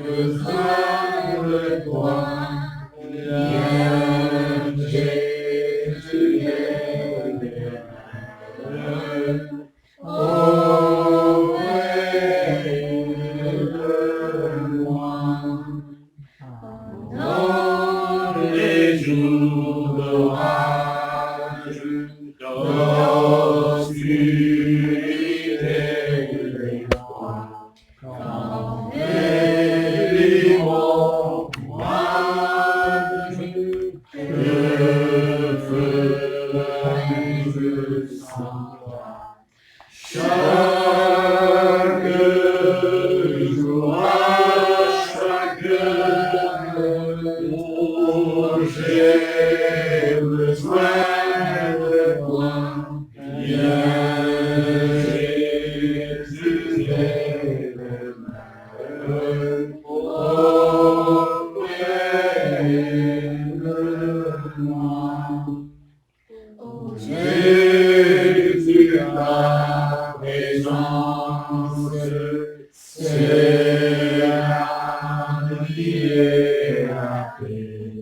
besoin de toi. Viens, Jésus, auprès-de-moi. Dans les jours d'orage, d'obscurité et froid, quand les vents moignent, que ferai-je sans toi? Chaque jour, à chaque heure, j'ai besoin de toi. Viens, Jésus, aide-moi auprès-de-moi. Oh Jésus, ta présence, c'est la vie et la paix.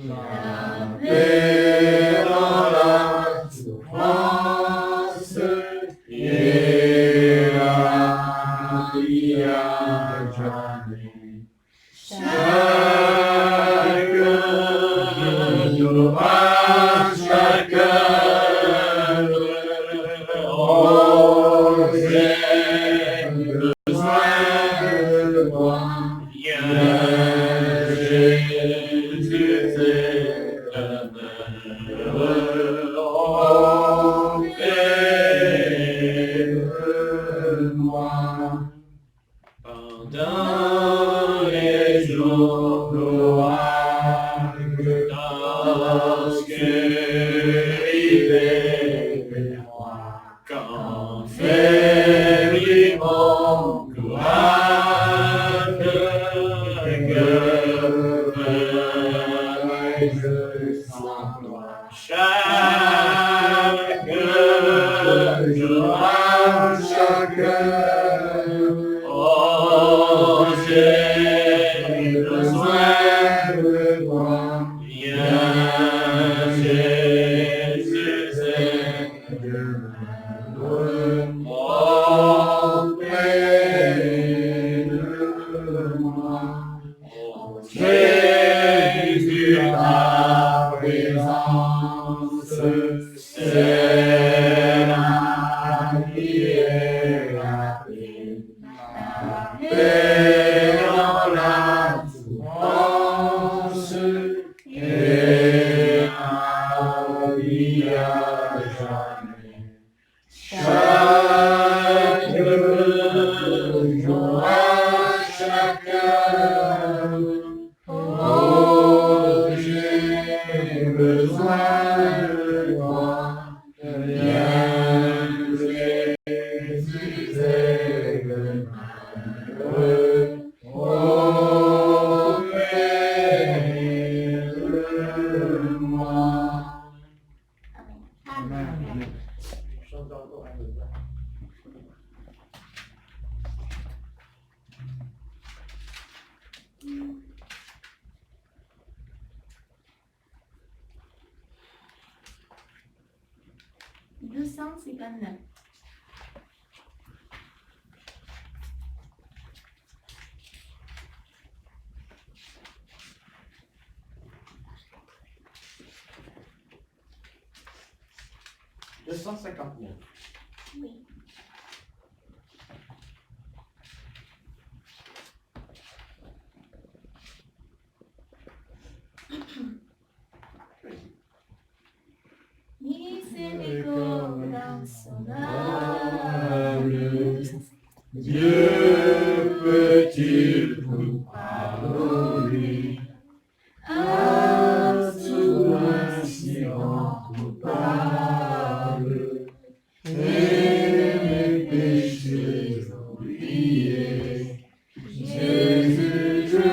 La paix dans la souffrance et la vie à jamais. Chaque jour, à chaque heure, oh, j'ai besoin de toi. Viens, Jésus, auprès-de-moi. Pendant les jours d'orage, d'obscurité et froid, quand faiblit mon courage, que ferai-je sans toi? Chaque jour, à chaque heure, oh, j'ai besoin de toi. Viens, Jésus, aide-moi auprès-de-moi. Oh, Jésus, ta présence, c'est la vie et la paix. La paix dans la souffrance et la vie à jamais. Chaque jour, à chaque heure, oh, j'ai besoin de toi. Viens, Jésus, aide-moi auprès-de-moi. Amen. Chante encore un peu. $259. $259. Oui. Miséricorde insondable, Dieu peut-il vous pardonner à tout incident coupable et mes péchés oubliés? Jésus, je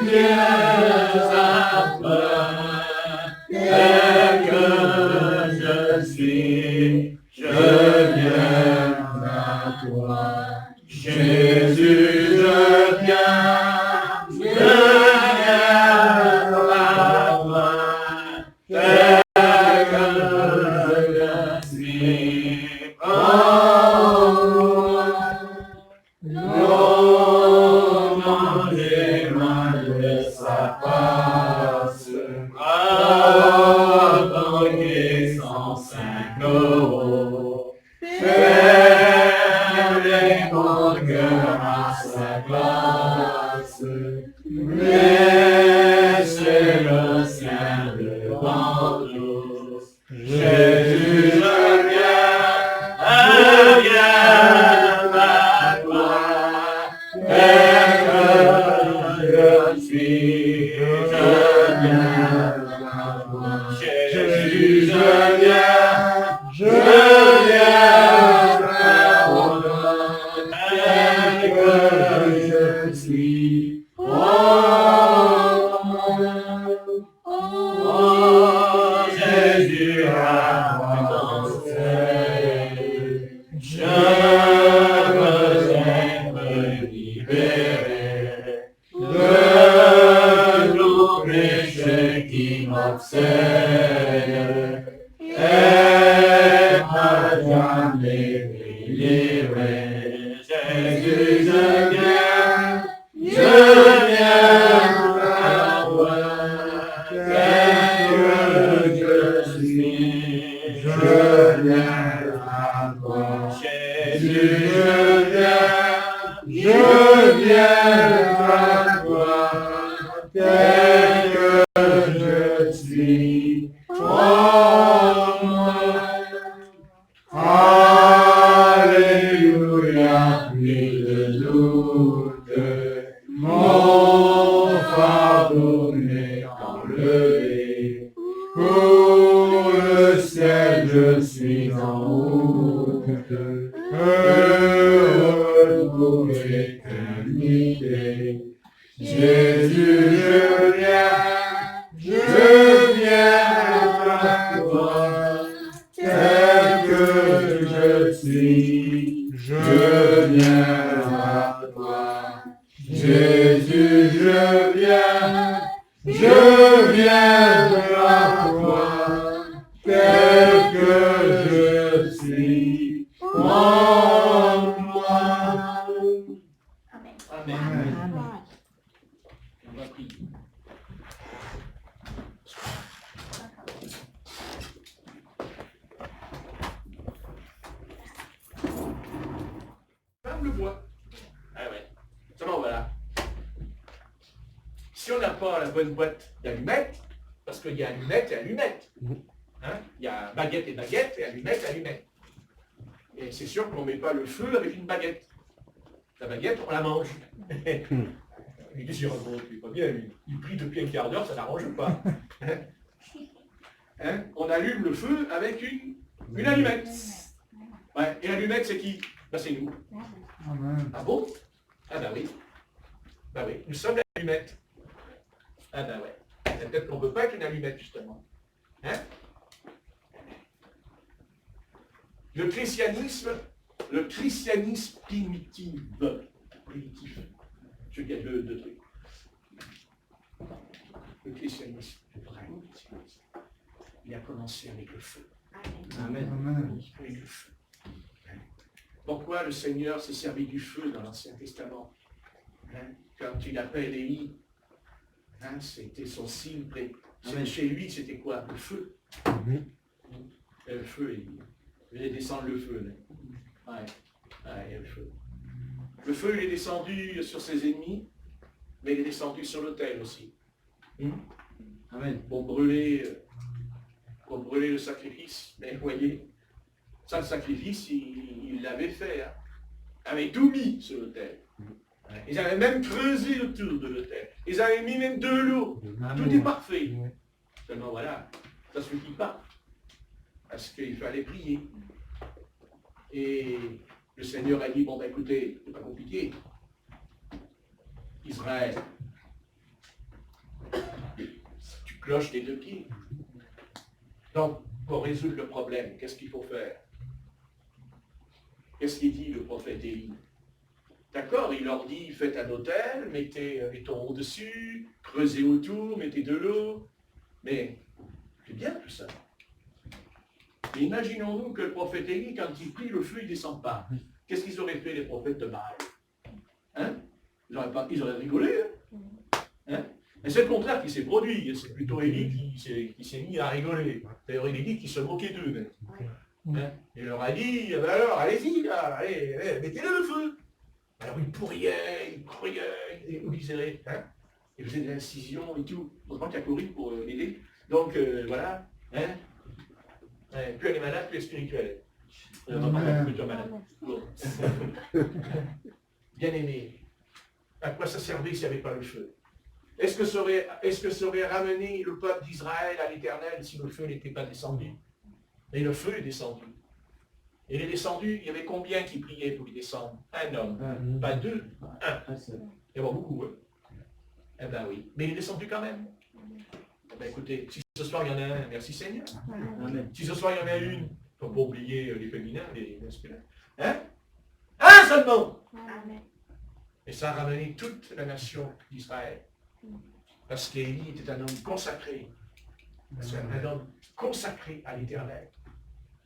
viens à toi, tel que je suis, je viens à toi. Jésus, Non, manger loin de sa face, avouer 105 €, faire les bons cœurs à sa place, laisser le sien devant tous. Jésus, je viens à toi, tel que je suis, je viens à toi. Jésus, je viens à toi, tel que je suis. Oh, Jésus, avancez, je veux être libéré de tout péché qui m'obsède, et par jamais délivré. Jésus, je viens à toi, tel que je suis, je viens à toi. Jésus, je viens à toi, tel que je suis. Oh, alléluia, plus de doute, mon fardeau n'est enlevé. Pour le ciel, je suis en route, heureux pour l'éternité. Jésus, je viens à toi, tel que je suis, je viens à toi. Jésus, je viens à toi, tel que je suis. Prends-moi. Amen. Amen. On va prier. Ferme le bois. Ah ouais. Seulement voilà. Si on n'a pas la bonne boîte d'allumettes, parce qu'il y a allumettes et allumettes. Hein? Il y a baguette et baguette et allumettes et allumettes. Et c'est sûr qu'on ne met pas le feu avec une baguette. La baguette, on la mange. Il dit, il est pas bien, lui. Il prie depuis un quart d'heure, ça n'arrange pas. Hein? On allume le feu avec une allumette. Ouais. Et l'allumette, c'est qui? Ben, c'est nous. Amen. Ah bon? Ah ben oui. Ben oui, nous sommes l'allumette. Ah ben ouais. C'est peut-être qu'on ne peut pas être une allumette, justement. Hein? Le christianisme primitif. Je dis deux trucs. Le christianisme, le vrai christianisme, il a commencé avec le feu. Amen. Amen. Avec le feu. Pourquoi le Seigneur s'est servi du feu dans l'Ancien Testament? Hein? Quand il appelle Élie, hein, c'était son signe. Chez lui, c'était quoi? Le feu. Et le feu, il allait descendre le feu. Là. Ouais. Ouais, il y a le feu. Le feu, il est descendu sur ses ennemis, mais il est descendu sur l'autel aussi. Amen. Pour brûler le sacrifice. Mais vous voyez, ça, le sacrifice, il l'avait fait. Hein. Il avait tout mis sur l'autel. Ils avaient même creusé autour de l'autel. Ils avaient mis même de l'eau. Tout est parfait. Seulement voilà, ça ne suffit pas. Parce qu'il fallait prier. Et le Seigneur a dit, bon ben écoutez, c'est pas compliqué. Israël, tu cloches des deux pieds. Donc, pour résoudre le problème, qu'est-ce qu'il faut faire? Qu'est-ce qu'il dit le prophète Élie? D'accord, il leur dit, faites un autel, mettez les taureaux dessus, creusez autour, mettez de l'eau. Mais c'est bien tout ça. Mais imaginons-nous que le prophète Élie, quand il prie, le feu ne descend pas. Qu'est-ce qu'ils auraient fait les prophètes de Baal? ils auraient rigolé. Hein. Mais c'est le contraire qui s'est produit. C'est plutôt Élie qui s'est mis à rigoler. D'ailleurs, il est dit qu'il se moquait d'eux. Même. Hein. Il leur a dit, ben alors, allez-y, là, allez, mettez-le le feu. Alors il pourriait, il oubliait, hein. Il faisait des incisions et tout. Heureusement qu'il y a Corinne pour l'aider. Donc voilà. Hein. Plus elle est malade, plus elle est spirituelle. Plutôt malade. Bon. Bien aimé, à quoi ça servait s'il n'y avait pas le feu? Est-ce que ça aurait ramené le peuple d'Israël à l'Éternel si le feu n'était pas descendu? Et le feu est descendu. Il est descendu, il y avait combien qui priaient pour y descendre? Un homme, pas deux, un. Il y en a beaucoup, hein? Eh bien oui, mais il est descendu quand même. Eh bien écoutez, si ce soir il y en a un, merci Seigneur. Amen. Si ce soir il y en a une, il ne faut pas oublier les féminins, les masculins. Hein? Un seulement! Amen. Et ça a ramené toute la nation d'Israël. Parce qu'Élie était un homme consacré. Parce qu'un homme consacré à l'Éternel.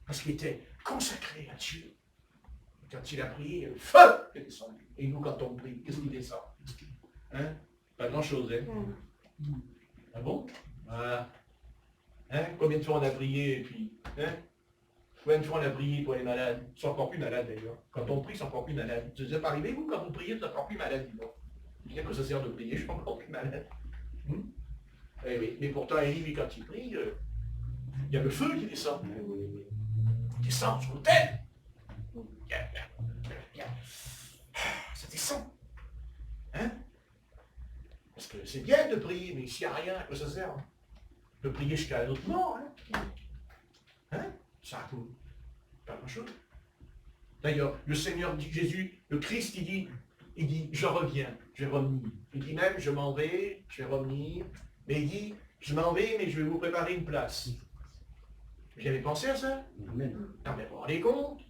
Parce qu'il était consacré à Dieu. Quand il a prié, le feu est descendu. Et nous, quand on prie, qu'est-ce qui descend? Hein? Pas grand-chose, hein? Ah bon? Voilà. Hein? Combien de fois on a prié et puis... Hein? Combien de fois on a prié pour les malades? Ils sont encore plus malades d'ailleurs. Quand on prie, ils sont encore plus malades. Ça vous est arrivé, vous, quand vous priez, vous êtes encore plus malade, dis donc. Je dis que ça sert de prier, je suis encore plus malade. Eh oui. Mais pourtant, Élie, lui, quand il prie, il y a le feu qui descend. Il descend sur l'autel. Ça descend. Hein? Parce que c'est bien de prier, mais s'il n'y a rien, à quoi ça sert? De prier jusqu'à un autre mort. Hein? Ça a pas grand-chose. D'ailleurs, le Seigneur dit, Jésus, le Christ, il dit, je reviens, je vais revenir. Il dit même, je m'en vais, je vais revenir. Mais il dit, je m'en vais, mais je vais vous préparer une place. Vous avez pensé à ça? Amen. Non, mais vous vous rendez compte?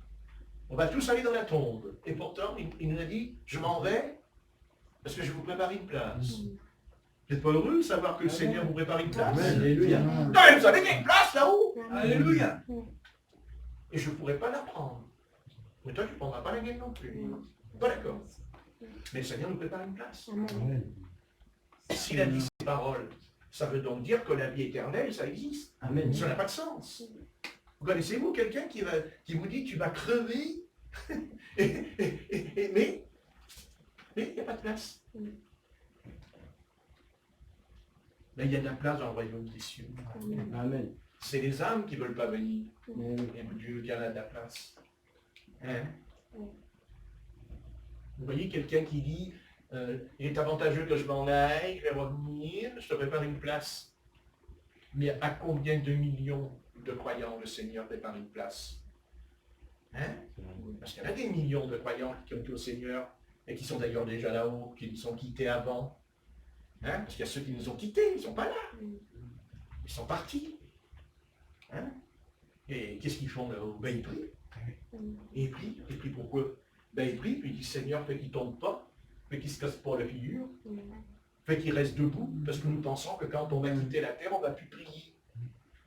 On va tous aller dans la tombe. Et pourtant, il nous a dit, je m'en vais, parce que je vais vous préparer une place. Vous n'êtes pas heureux de savoir que le Seigneur vous prépare une place? Alléluia. Non, mais vous savez qu'il y a une place là-haut? Alléluia. Et je ne pourrais pas la prendre. Mais toi, tu ne prendras pas la mienne non plus. Pas d'accord. Mais le Seigneur nous prépare une place. Amen. S'il a dit ces paroles, ça veut donc dire que la vie éternelle, ça existe. Amen. Ça n'a pas de sens. Vous connaissez-vous quelqu'un qui vous dit tu vas crever mais il n'y a pas de place. Mais il y a de la place dans le royaume des cieux. Amen. C'est les âmes qui ne veulent pas venir. Et Dieu qui en a de la place. Hein? Vous voyez quelqu'un qui dit il est avantageux que je m'en aille, je vais revenir, je te prépare une place. Mais à combien de millions de croyants le Seigneur prépare une place? Hein? Parce qu'il y en a des millions de croyants qui ont été au Seigneur et qui sont d'ailleurs déjà là-haut, qui nous ont quittés avant. Hein? Parce qu'il y a ceux qui nous ont quittés, ils ne sont pas là. Ils sont partis. Hein? Et qu'est-ce qu'ils font là-haut? Ben ils prient. Et ils prient pourquoi? Ben ils prient, puis ils disent Seigneur, fais qu'ils ne tombent pas, fais qu'ils ne se cassent pas la figure, fais qu'ils restent debout, parce que nous pensons que quand on va quitter la terre, on ne va plus prier.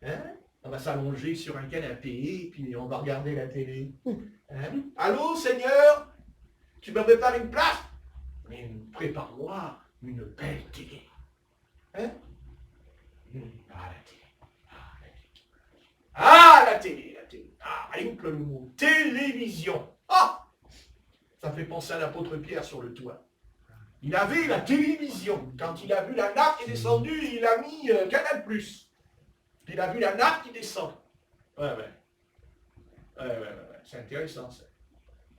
Hein? On va s'allonger sur un canapé, et puis on va regarder la télé. Hein? Allô Seigneur, tu me prépares une place? Mais prépare-moi une belle télé. Hein? Ah, la télé. Ah, la télé. Ah, rien que le mot télévision. Ah! Ça fait penser à l'apôtre Pierre sur le toit. Il avait la télévision. Quand il a vu la nappe qui est descendue, il a mis Canal+. Il a vu la nappe qui descend. Ouais. C'est intéressant ça.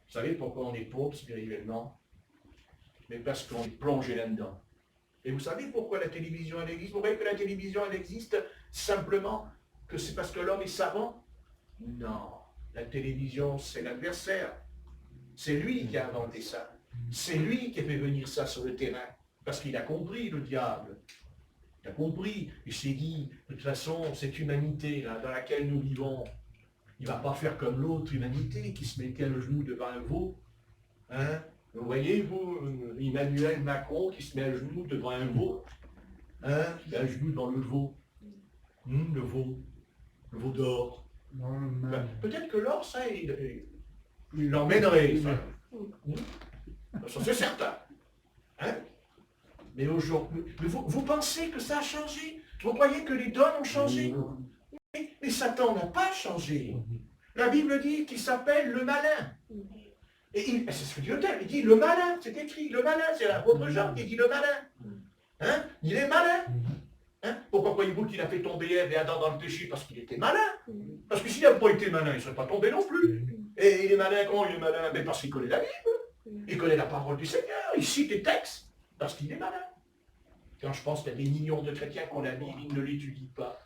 Vous savez pourquoi on est pauvre spirituellement? Mais parce qu'on est plongé là-dedans. Et vous savez pourquoi la télévision elle existe? Vous voyez que la télévision elle existe simplement que c'est parce que l'homme est savant? Non. La télévision c'est l'adversaire. C'est lui qui a inventé ça. C'est lui qui a fait venir ça sur le terrain. Parce qu'il a compris le diable. Il a compris. Il s'est dit, de toute façon, cette humanité là, dans laquelle nous vivons, il ne va pas faire comme l'autre humanité qui se mettait le genou devant un veau. Hein? Vous voyez, vous, Emmanuel Macron qui se met à genoux devant un veau. Hein? Il met à genoux devant le veau. Le veau d'or. Ben, peut-être que l'or, ça, il l'emmènerait. Ça, ça c'est certain. Hein? Mais aujourd'hui, vous pensez que ça a changé? Vous croyez que les dons ont changé? Mais Satan n'a pas changé. La Bible dit qu'il s'appelle le malin. Et c'est ce que Dieu dit, il dit le malin, c'est écrit, le malin, c'est l'apôtre Jean qui dit le malin. Hein? Il est malin. Hein? Pourquoi croyez-vous qu'il a fait tomber Ève et Adam dans le péché? Parce qu'il était malin. Parce que s'il n'avait pas été malin, il ne serait pas tombé non plus. Et il est malin, comment il est malin? Ben parce qu'il connaît la Bible. Il connaît la parole du Seigneur. Il cite les textes. Parce qu'il est malin. Quand je pense qu'il y a des millions de chrétiens qui ont la Bible, ils ne l'étudient pas.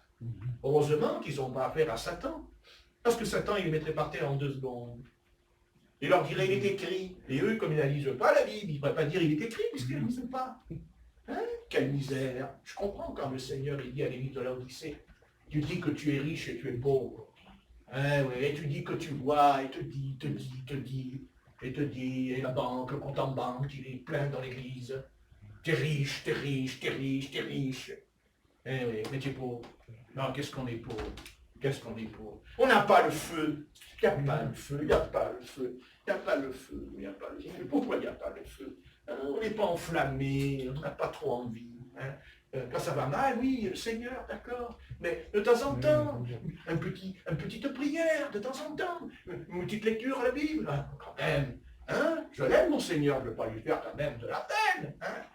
Heureusement qu'ils n'ont pas affaire à Satan. Parce que Satan, il les mettrait par terre en 2 secondes. Il leur dirait, il est écrit. Et eux, comme ils ne lisent pas la Bible, ils ne pourraient pas dire, il est écrit, puisqu'ils ne lisent pas. Hein? Quelle misère. Je comprends quand le Seigneur il dit à l'église de Laodicée, tu dis que tu es riche et tu es pauvre. Hein, oui, et tu dis que tu vois, et te dit, et la banque, le compte en banque, il est plein dans l'église. T'es riche, t'es riche, t'es riche, t'es riche. Eh oui, mais tu es pauvre. Non, qu'est-ce qu'on est pauvre? Qu'est-ce qu'on est pauvre? On n'a pas le feu. Il n'y a pas le feu, il n'y a pas le feu. Il n'y a pas le feu, il n'y a pas le feu. Pourquoi il n'y a pas le feu? On n'est pas enflammé, on n'a pas trop envie. Hein? Quand ça va mal, oui, le Seigneur, d'accord. Mais de temps en temps, une petite prière, de temps en temps, une petite lecture à la Bible, hein, quand même. Hein? Je l'aime, mon Seigneur, je ne veux pas lui faire quand même de la peine. Hein?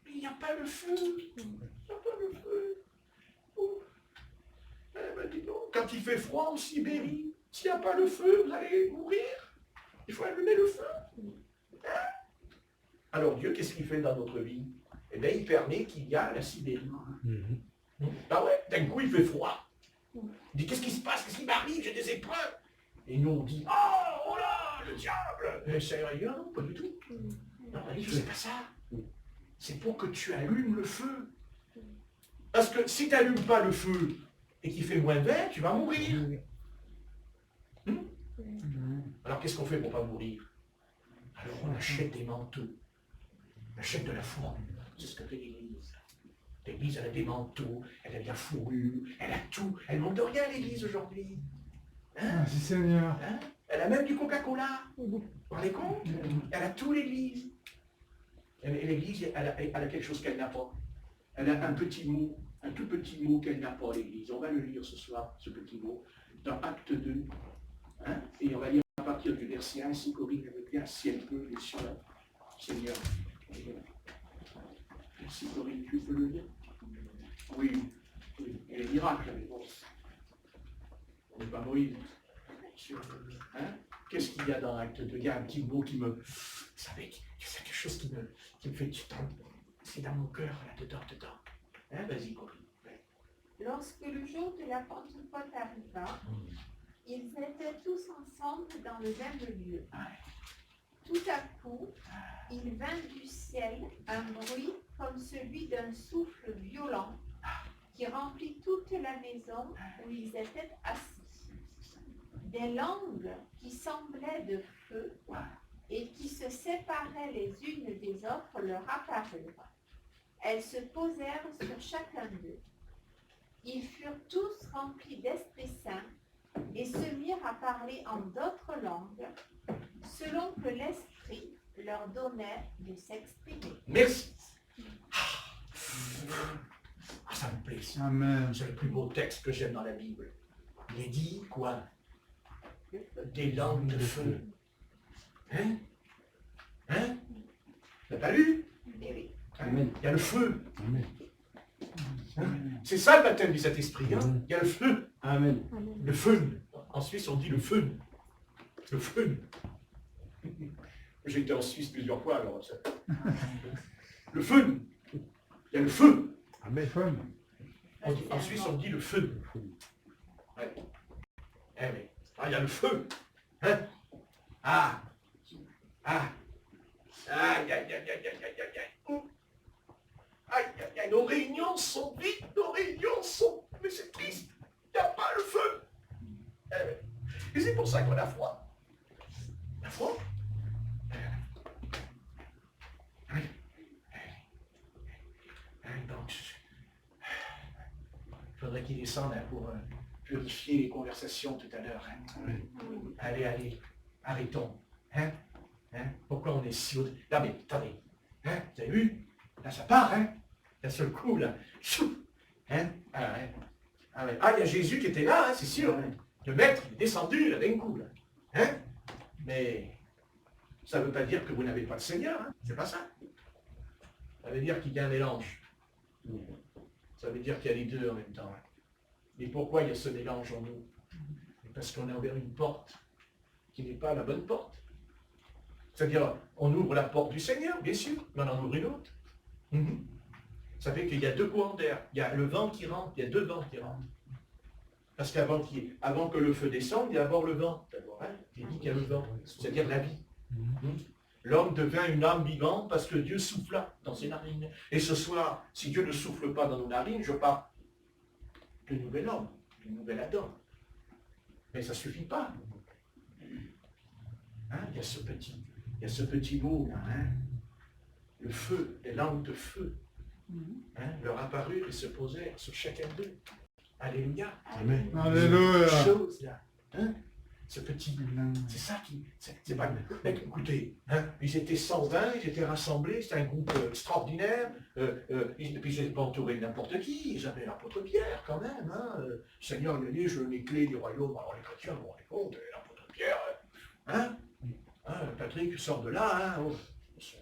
Mais il n'y a pas le feu. Il n'y a pas le feu. Oh. Eh ben, dis donc, quand il fait froid en Sibérie, s'il n'y a pas le feu, vous allez mourir. Il faut allumer le feu. Hein? Alors Dieu, qu'est-ce qu'il fait dans notre vie? Eh bien, il permet qu'il y a la Sibérie. Ah ouais, d'un coup, il fait froid. Il dit, qu'est-ce qui se passe? Qu'est-ce qui m'arrive? J'ai des épreuves. Et nous, on dit, oh là, le diable. Mais c'est rien, non, pas du tout. Non, la Bible, c'est pas ça. C'est pour que tu allumes le feu. Parce que si tu n'allumes pas le feu et qu'il fait moins 20, tu vas mourir. Alors, qu'est-ce qu'on fait pour ne pas mourir? Alors, on achète des manteaux. On achète de la fourrure. C'est ce que fait l'Église. L'Église, elle a des manteaux, elle a de la fourrure, elle a tout. Elle ne manque de rien, l'Église, aujourd'hui. Hein? Merci Seigneur. Hein? Elle a même du Coca-Cola. Vous vous rendez compte? Elle a tout, l'Église. Et l'Église, elle a quelque chose qu'elle n'a pas. Elle a un petit mot, un tout petit mot qu'elle n'a pas, l'Église. On va le lire ce soir, ce petit mot, dans Acte 2. Hein? Et on va lire à partir du verset 1, si Corinne veut bien, si elle peut, bien sûr, Seigneur. Merci Corinne, tu peux le lire? Oui, oui. Et les miracles, mais bon. On n'est pas Moïse. Hein? Qu'est-ce qu'il y a dans Acte 2? Il y a un petit mot qui me... Vous savez, c'est quelque chose qui me fait du temps. C'est dans mon cœur, là, dedans. Hein? Vas-y, Corinne. Lorsque le jour de la Pentecôte arriva, ils étaient tous ensemble dans le même lieu. Tout à coup, il vint du ciel un bruit comme celui d'un souffle violent qui remplit toute la maison où ils étaient assis. Des langues qui semblaient de feu et qui se séparaient les unes des autres leur apparurent. Elles se posèrent sur chacun d'eux. Ils furent tous remplis d'Esprit Saint et se mirent à parler en d'autres langues, selon que l'Esprit leur donnait de s'exprimer. Merci. Ah, ça me plaît. Amen. C'est le plus beau texte que j'aime dans la Bible. Il est dit quoi? Des langues de feu. Hein? Hein? T'as pas lu? Oui. Amen. Il y a le feu. Amen. C'est ça le baptême du Saint-Esprit. Hein? Il y a le feu. Amen. Le feu. En Suisse, on dit le feu. Le feu. J'ai été en Suisse plusieurs fois, alors ça. Le feu. Il y a le feu. Amen. En Suisse, on dit le feu. Ouais. Eh oui. Ah, il y a le feu. Hein? Ah. Ah. Aïe, aïe, aïe, aïe, aïe, aïe, aïe. Aïe, aïe, aïe. Nos réunions sont vides, nos réunions sont... Mais c'est triste. Il n'y a pas le feu. Eh oui. Et c'est pour ça qu'on a froid. On a froid. Oui. Donc, il faudrait qu'il descende pour purifier les conversations tout à l'heure. Hein. Allez, arrêtons. Hein? Pourquoi on est si haut? Non mais, attendez. Hein, vous avez vu? Là, ça part, hein? D'un seul coup, là. Chou! Hein? Ah, ouais. Ah, ouais. Ah, il y a Jésus qui était là, hein, c'est sûr. Hein? Le maître, il est descendu, là, d'un coup, là. Hein? Mais ça ne veut pas dire que vous n'avez pas le Seigneur, hein? C'est pas ça. Ça veut dire qu'il y a un mélange. Ça veut dire qu'il y a les deux en même temps. Et pourquoi il y a ce mélange en nous? Parce qu'on a ouvert une porte qui n'est pas la bonne porte. C'est-à-dire, on ouvre la porte du Seigneur, bien sûr, mais on en ouvre une autre. Ça fait qu'il y a deux courants d'air. Il y a le vent qui rentre, il y a deux vents qui rentrent. Parce qu'avant que le feu descende, il y a d'abord le vent. D'abord, hein? Il dit qu'il y a le vent, c'est-à-dire la vie. L'homme devint une âme vivante parce que Dieu souffla dans ses narines. Et ce soir, si Dieu ne souffle pas dans nos narines, je parle de nouvel homme, de nouvel Adam. Mais ça ne suffit pas. Hein? Il y a ce petit mot, là, hein? Le feu, les langues de feu, hein? Leur apparurent et se posèrent sur chacun d'eux. Alléluia. Amen. Alléluia. Chose, là. Hein? Ce petit, c'est ça qui, c'est pas, écoutez, hein, ils étaient 120, ils étaient rassemblés, c'était un groupe extraordinaire, puis ils n'étaient pas entourés de n'importe qui, ils avaient l'apôtre Pierre quand même, hein, le Seigneur lui a dit, je donne les clés du royaume, alors les chrétiens vont rendre compte, l'apôtre Pierre, hein, Patrick sort de là, hein, oh,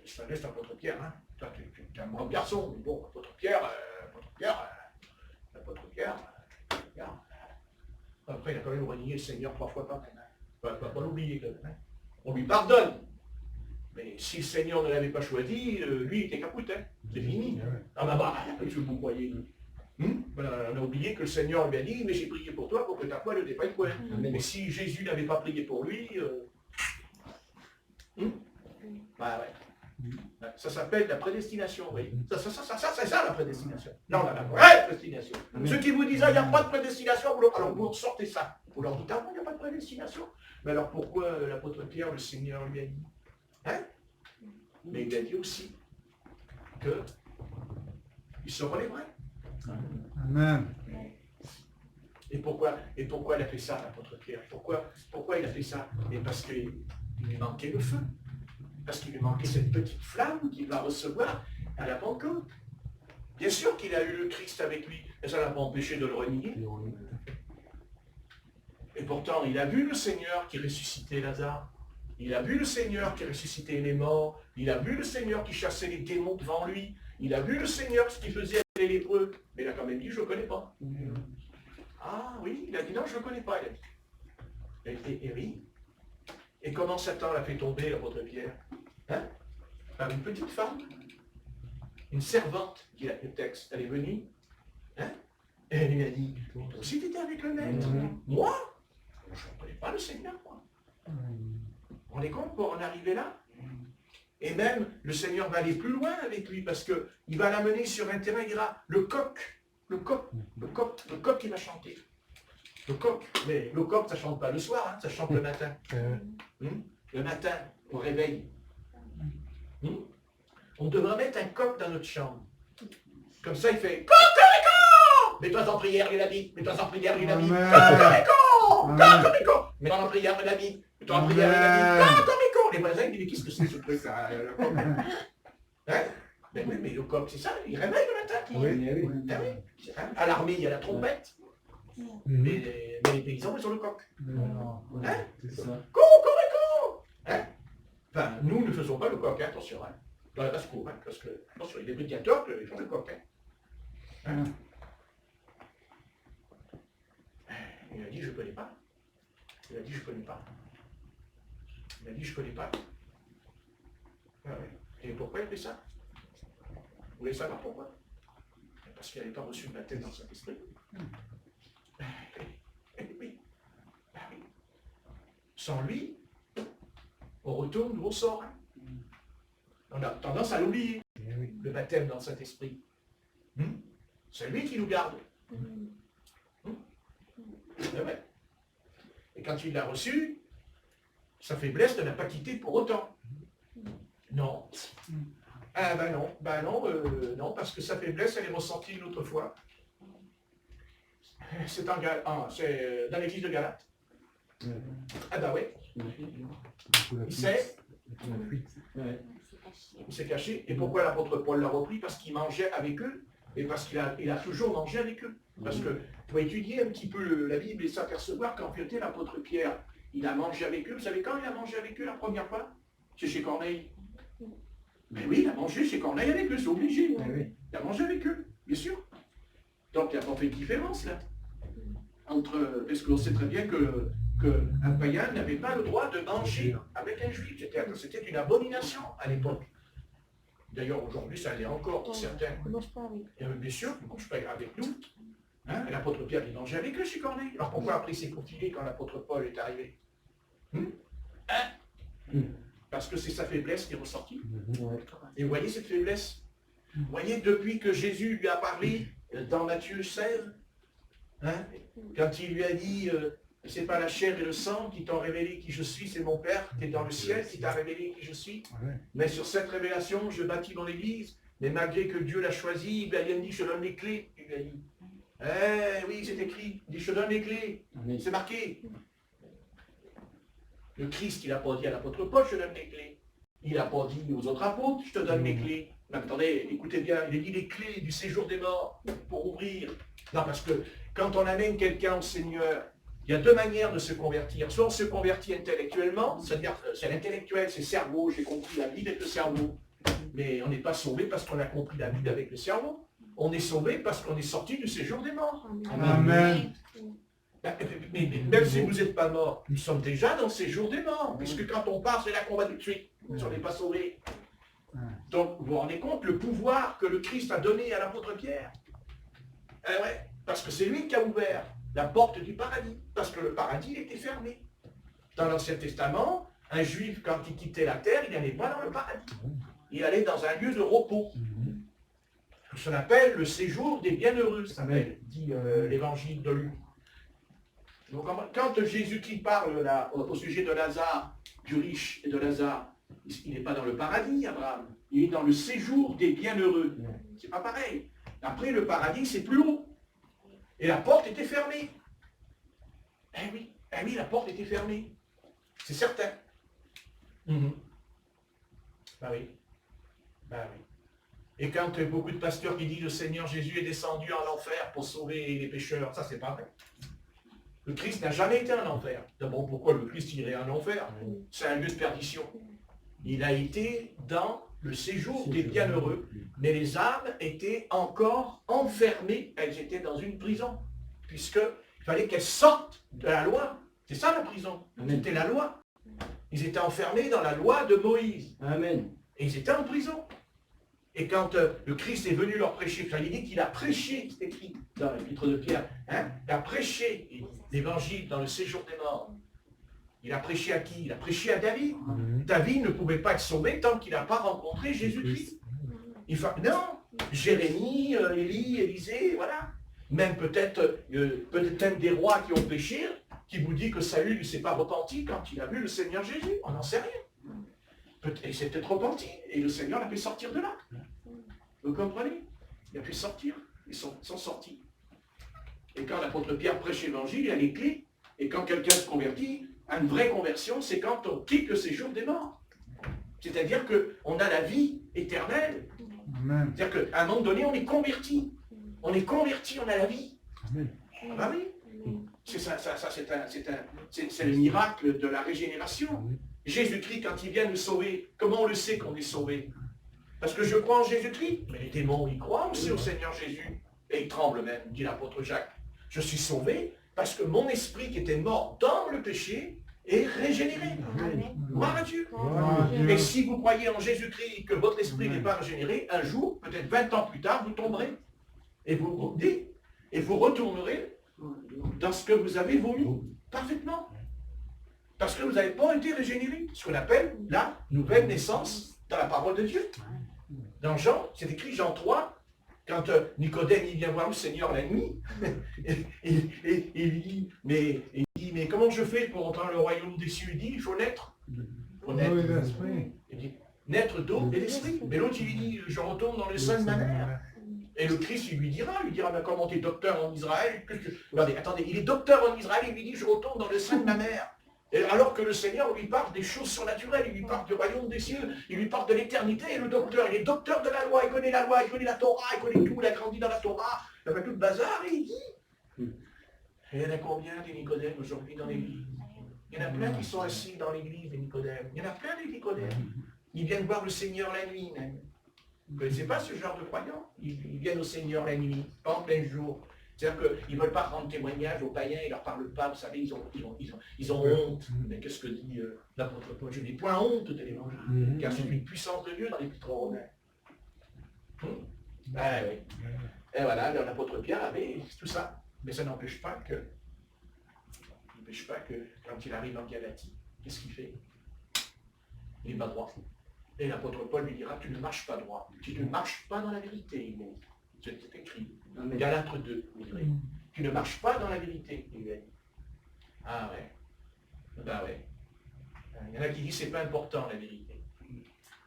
ça laisse l'apôtre Pierre, hein, toi tu es un bon garçon, mais bon, l'apôtre Pierre, après, il a quand même renié le Seigneur 3 fois par même. Il ne va pas l'oublier quand même. Hein. On lui pardonne. Mais si le Seigneur ne l'avait pas choisi, lui, il était capoute. Hein. C'est fini. Ah bah, qu'est-ce que vous croyez? Voilà, on a oublié que le Seigneur lui a dit, mais j'ai prié pour toi pour que ta foi ne défaille point. Mais si Jésus n'avait pas prié pour lui, bah ouais. Ça s'appelle la prédestination, oui. C'est ça la prédestination. Non, la vraie prédestination. Ceux qui vous disent, il n'y a pas de prédestination, alors vous sortez ça. Vous leur dites, ah bon, il n'y a pas de prédestination. Mais alors pourquoi l'apôtre Pierre, le Seigneur lui a dit? Hein? Mais il a dit aussi que il se relèverait. Amen. Et pourquoi il a fait ça, l'apôtre Pierre? Pourquoi il a fait ça? Et parce qu'il lui manquait le feu. Parce qu'il lui manquait cette petite flamme qu'il va recevoir à la Pentecôte. Bien sûr qu'il a eu le Christ avec lui, mais ça ne l'a pas empêché de le renier. Et pourtant, il a vu le Seigneur qui ressuscitait Lazare. Il a vu le Seigneur qui ressuscitait les morts. Il a vu le Seigneur qui chassait les démons devant lui. Il a vu le Seigneur ce qu'il faisait avec les lépreux. Mais il a quand même dit, je ne le connais pas. Ah oui, il a dit, non, je ne le connais pas. Il a dit. Et oui. Et comment Satan l'a fait tomber, l'apôtre Pierre? Hein? Par une petite femme, une servante, dit le texte, elle est venue, hein? Et elle lui a dit, toi aussi tu étais avec le maître? Moi? Je ne connais pas le Seigneur, moi. Vous vous rendez compte pour en arriver là? Et même, le Seigneur va aller plus loin avec lui, parce qu'il va l'amener sur un terrain, il dira, le coq qui va chanter. Le coq, mais le coq, ça ne chante pas le soir, hein, ça chante le matin. Le matin, au réveil. On devrait mettre un coq dans notre chambre. Comme ça, il fait Cocorico! Mets-toi en prière, il a dit. Mets-toi en prière, il a dit. Cocorico! Cocorico! Mets-toi en prière, il a dit. Mets-toi en prière, il a dit. Cocorico! Les voisins, ils disent, qu'est-ce que c'est ce truc là, le coq? Hein? Ben oui, mais le coq, c'est ça, il réveille le matin. Oui. Ben oui. À l'armée, il y a la trompette. Mais les paysans, ils ont le coq. Hein? C'est ça. Cocorico! Hein? Enfin, nous ne faisons pas le coq, hein, attention. Hein. Dans la basse-cour, hein, parce que, attention, il y a des prédicateurs qui font le coq. Hein. Il a dit, je ne connais pas. Il a dit, je ne connais pas. Il a dit, je ne connais pas. Ah ouais. Et pourquoi il a fait ça? Vous voulez savoir pourquoi? Parce qu'il n'avait pas reçu le baptême dans son esprit. Oui. Sans lui, on retourne d'où on sort. Hein. On a tendance à l'oublier, le baptême dans le Saint-Esprit. C'est lui qui nous garde. C'est vrai. Et quand il l'a reçu, sa faiblesse ne l'a pas quitté pour autant. Non. Ah non, parce que sa faiblesse, elle est ressentie une autre fois. C'est dans l'église de Galate. Ah ben oui. Il sait, Il s'est caché. Et pourquoi l'apôtre Paul l'a repris? Parce qu'il mangeait avec eux. Et parce qu'il a toujours mangé avec eux. Parce que pour étudier un petit peu la Bible et s'apercevoir qu'en vérité, l'apôtre Pierre, il a mangé avec eux. Vous savez quand il a mangé avec eux la première fois? C'est chez Corneille. Mais oui, il a mangé chez Corneille avec eux, c'est obligé. Il a mangé avec eux, bien sûr. Donc il n'y a pas fait de différence là. Parce qu'on sait très bien qu'un païen n'avait pas le droit de manger avec un juif. C'était une abomination à l'époque. D'ailleurs, aujourd'hui, ça l'est encore pour certains. Bien sûr, il ne mange pas avec nous. Hein? Et l'apôtre Pierre, il mangeait avec eux chez Corneille. Alors pourquoi après il s'est faufilé quand l'apôtre Paul est arrivé? Parce que c'est sa faiblesse qui est ressortie. Et vous voyez cette faiblesse? Vous voyez, depuis que Jésus lui a parlé dans Matthieu 16, hein, quand il lui a dit c'est pas la chair et le sang qui t'ont révélé qui je suis, c'est mon Père qui est dans le ciel qui t'a révélé qui je suis. Mais sur cette révélation, je bâtis mon église, mais malgré que Dieu l'a choisi, il a dit je donne les clés. Il a dit. Oui, c'est écrit, il dit je donne les clés. C'est marqué. Le Christ, il n'a pas dit à l'apôtre Paul, je te donne les clés. Il n'a pas dit aux autres apôtres, je te donne les clés. Mais attendez, écoutez bien, il a dit les clés du séjour des morts pour ouvrir. Non, parce que quand on amène quelqu'un au Seigneur, il y a deux manières de se convertir. Soit on se convertit intellectuellement, c'est-à-dire c'est l'intellectuel, c'est le cerveau, j'ai compris la Bible avec le cerveau. Mais on n'est pas sauvé parce qu'on a compris la Bible avec le cerveau. On est sauvé parce qu'on est sorti du séjour des morts. Amen. Mais même si vous n'êtes pas mort, nous sommes déjà dans le séjour des morts. Puisque quand on part, c'est là qu'on va tout de suite. Si on n'est pas sauvé. Donc, vous vous rendez compte le pouvoir que le Christ a donné à l'apôtre Pierre. Ouais, parce que c'est lui qui a ouvert la porte du paradis. Parce que le paradis était fermé. Dans l'Ancien Testament, un juif, quand il quittait la terre, il n'allait pas dans le paradis. Il allait dans un lieu de repos. Ce qu'on appelle le séjour des bienheureux, ça s'appelle, dit l'évangile de Luc. Donc, quand Jésus-Christ parle là, au sujet de Lazare, du riche et de Lazare, il n'est pas dans le paradis, Abraham. Il est dans le séjour des bienheureux. C'est pas pareil. Après, le paradis, c'est plus haut. Et la porte était fermée. Eh oui, la porte était fermée. C'est certain. Bah oui. Et quand beaucoup de pasteurs qui disent le Seigneur Jésus est descendu en enfer pour sauver les pécheurs, ça c'est pas vrai. Le Christ n'a jamais été en enfer. D'abord, pourquoi le Christ irait en enfer? C'est un lieu de perdition. Il a été dans le séjour des bienheureux, mais les âmes étaient encore enfermées, elles étaient dans une prison, puisqu'il fallait qu'elles sortent de la loi. C'est ça la prison, c'était la loi. Ils étaient enfermés dans la loi de Moïse. Amen. Et ils étaient en prison. Et quand le Christ est venu leur prêcher, il dit qu'il a prêché, c'est écrit dans l'épître de Pierre, hein, il a prêché l'évangile dans le séjour des morts. Il a prêché à qui? Il a prêché à David. David ne pouvait pas être sauvé tant qu'il n'a pas rencontré Jésus-Christ. Non, Jérémie, Élie, Élisée, voilà. Même peut-être même des rois qui ont péché, qui vous dit que Saül ne s'est pas repenti quand il a vu le Seigneur Jésus. On n'en sait rien. Il s'est peut-être repenti, et le Seigneur l'a fait sortir de là. Vous comprenez? Il a pu sortir, ils sont sortis. Et quand l'apôtre Pierre prêche l'évangile, il a les clés. Et quand quelqu'un se convertit, une vraie conversion, c'est quand on quitte le séjour des morts. C'est-à-dire qu'on a la vie éternelle. C'est-à-dire qu'à un moment donné, on est converti. On est converti, on a la vie. Ah oui. C'est le miracle de la régénération. Jésus-Christ, quand il vient nous sauver, comment on le sait qu'on est sauvé? Parce que je crois en Jésus-Christ. Mais les démons, ils croient aussi au Seigneur Jésus. Et ils tremblent même, dit l'apôtre Jacques. Je suis sauvé parce que mon esprit qui était mort dans le péché est régénéré. Gloire à Dieu. Et si vous croyez en Jésus-Christ que votre esprit n'est pas régénéré, un jour, peut-être 20 ans plus tard, vous tomberez. Et vous retournerez dans ce que vous avez voulu parfaitement. Parce que vous n'avez pas été régénéré. Ce qu'on appelle la nouvelle naissance dans la parole de Dieu. Dans Jean, c'est écrit Jean 3, quand Nicodème il vient voir le Seigneur la nuit, et il dit, mais comment je fais pour entrer dans le royaume des cieux? Il dit, il faut naître. Il dit, naître d'eau et d'esprit. Mais l'autre, il lui dit, je retourne dans le sein de ma mère. Et le Christ, il lui dira, mais comment tu es docteur en Israël? Regardez, attendez, il est docteur en Israël, il lui dit, je retourne dans le sein de ma mère. Et alors que le Seigneur lui parle des choses surnaturelles, il lui parle du royaume des cieux, il lui parle de l'éternité, et le docteur, il est docteur de la loi, il connaît la Torah, il connaît tout, il a grandi dans la Torah, il a fait tout le bazar, et il dit. Et il y en a combien des Nicodèmes aujourd'hui dans l'église? Il y en a plein qui sont assis dans l'église, des Nicodèmes. Il y en a plein des Nicodèmes. Ils viennent voir le Seigneur la nuit même. Vous ne connaissez pas ce genre de croyants? Ils viennent au Seigneur la nuit, pas en plein jour. C'est-à-dire qu'ils ne veulent pas rendre témoignage aux païens, ils ne leur parlent pas, vous savez, ils ont honte. Mais qu'est-ce que dit l'apôtre Paul? Je n'ai point honte de l'évangile, car c'est une puissance de Dieu dans l'épître aux Romains. Ah oui. Et voilà, l'apôtre Pierre avait tout ça. Mais ça n'empêche pas que quand il arrive en Galatie, qu'est-ce qu'il fait? Il va droit. Et l'apôtre Paul lui dira, tu ne marches pas droit, tu ne marches pas dans la vérité, il dit. C'est écrit. Galates 2, il dirait. Tu ne marches pas dans la vérité, il lui a dit. Ah ouais. Ben ouais. Il y en a qui disent c'est pas important la vérité.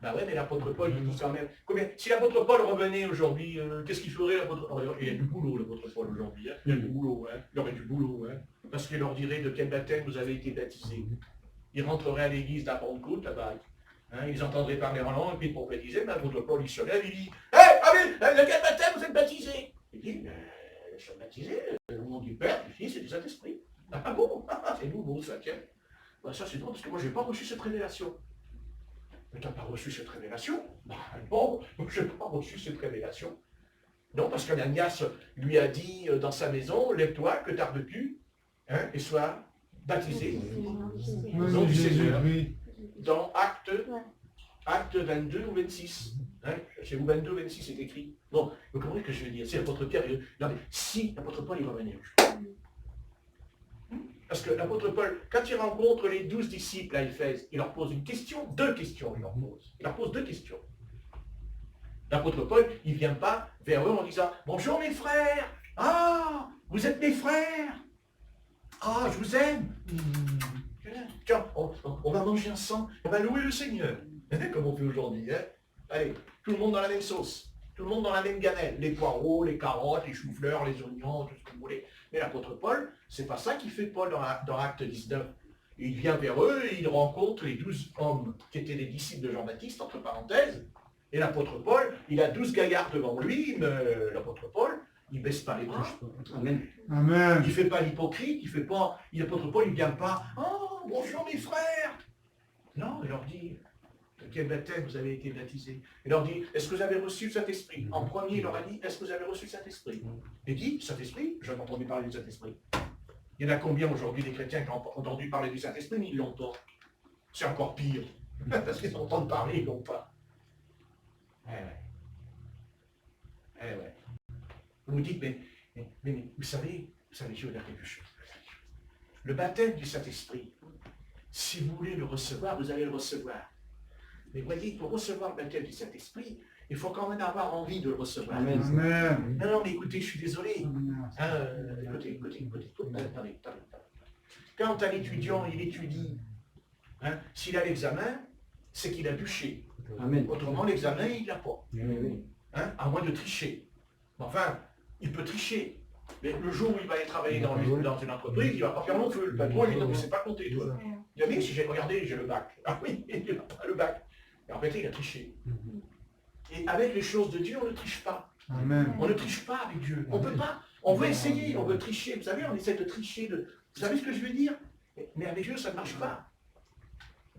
Ben ouais, mais l'apôtre Paul, il dit quand même. Si l'apôtre Paul revenait aujourd'hui, qu'est-ce qu'il ferait l'apôtre Paul? Il y a du boulot l'apôtre Paul aujourd'hui. Hein. Il y a du boulot, hein. Il y aurait du boulot, hein. Parce qu'il leur dirait de quel baptême vous avez été baptisé. Il rentrerait à l'église d'à Pentecôte, là-bas. Hein, ils entendraient parler en langue, et puis pour prophétiser, mais l'apôtre Paul il se lève, il dit Amen, de quel baptême vous êtes baptisé? Il dit je suis baptisé au nom du Père, du Fils et du Saint-Esprit. Ah bon? C'est nouveau ça, tiens. Ben, ça c'est drôle parce que moi je n'ai pas reçu cette révélation. Mais tu n'as pas reçu cette révélation? Ben bon, je n'ai pas reçu cette révélation. Non, parce qu'Ananias lui a dit dans sa maison, lève-toi, que tardes-tu, hein, et sois baptisé au nom du Seigneur. Dans Acte 22 ou 26. Hein, chez vous, 22 ou 26, c'est écrit. Bon, vous comprenez ce que je veux dire? C'est l'apôtre Pierre. Non, mais si l'apôtre Paul, il va venir. Parce que l'apôtre Paul, quand il rencontre les 12 disciples à Éphèse, il leur pose une question, deux questions, il leur pose deux questions. L'apôtre Paul, il ne vient pas vers eux en disant « Bonjour mes frères! Ah, vous êtes mes frères! Ah, je vous aime! Tiens, on va manger ensemble, on va louer le Seigneur. » Comme on fait aujourd'hui. Hein? Allez, tout le monde dans la même sauce. Tout le monde dans la même gamelle. Les poireaux, les carottes, les choux-fleurs, les oignons, tout ce que vous voulez. Mais l'apôtre Paul, c'est pas ça qu'il fait Paul dans Acte 19. Il vient vers eux et il rencontre les 12 hommes qui étaient les disciples de Jean-Baptiste, entre parenthèses. Et l'apôtre Paul, il a 12 gaillards devant lui, mais l'apôtre Paul, il ne baisse pas les bras. Amen. Amen. Il ne fait pas l'hypocrite, il fait pas. L'apôtre Paul, il ne vient pas. Oh, bonjour mes frères. Non, il leur dit. De quel baptême vous avez été baptisé? Il leur dit, est-ce que vous avez reçu le Saint-Esprit? En premier, il leur a dit, est-ce que vous avez reçu le Saint-Esprit? Il dit, Saint-Esprit? Je n'ai entendu parler du Saint-Esprit. Il y en a combien aujourd'hui des chrétiens qui ont entendu parler du Saint-Esprit, mais ils ne l'ont pas? C'est encore pire. Parce qu'ils entendent parler, ils ne l'ont pas. Eh ouais. Eh ouais. Vous me dites, mais vous savez, je vais vous dire quelque chose. Le baptême du Saint-Esprit, si vous voulez le recevoir, vous allez le recevoir. Mais voyez, pour recevoir le baptême du Saint-Esprit, il faut quand même avoir envie de le recevoir. Amen. Non, mais écoutez, je suis désolé. Écoutez. Attendez. Quand un étudiant, il étudie, hein, s'il a l'examen, c'est qu'il a bûché. Amen. Autrement, l'examen, il n'a pas. Hein, à moins de tricher. Enfin, il peut tricher. Mais le jour où il va aller travailler dans une entreprise, il ne va pas faire long feu. Le patron, il dit non, mais c'est pas compté, toi. Il a dit, si j'ai regardé, j'ai le bac. Ah oui, il n'a pas le bac. Et en fait, il a triché. Et avec les choses de Dieu, on ne triche pas. Amen. On ne triche pas avec Dieu. On ne peut pas. On veut essayer, on veut tricher. Vous savez, on essaie de tricher. Vous savez ce que je veux dire? Mais avec Dieu, ça ne marche pas.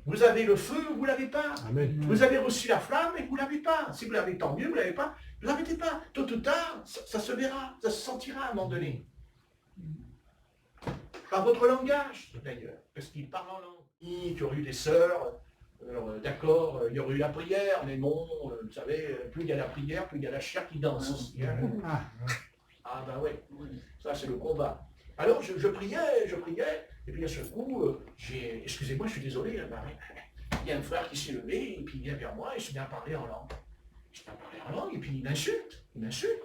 Vous avez le feu, vous ne l'avez pas. Amen. Vous avez reçu la flamme et vous ne l'avez pas. Si vous l'avez, tant mieux, vous ne l'avez pas. Ne l'arrêtez pas. Tôt ou tard, ça se verra, ça se sentira à un moment donné. Par votre langage, d'ailleurs. Parce qu'il parle en langue. Il y aurait eu des sœurs, d'accord, il y aurait eu la prière, mais bon, vous savez, plus il y a la prière, plus il y a la chair qui danse aussi. Hein. Ah ben ouais, ça c'est le combat. Alors je priais, et puis à ce coup, excusez-moi, je suis désolé, il y a un frère qui s'est levé, et puis il vient vers moi, et il se met à parler en langue. Il se met à parler en langue, et puis il m'insulte. Il me fait,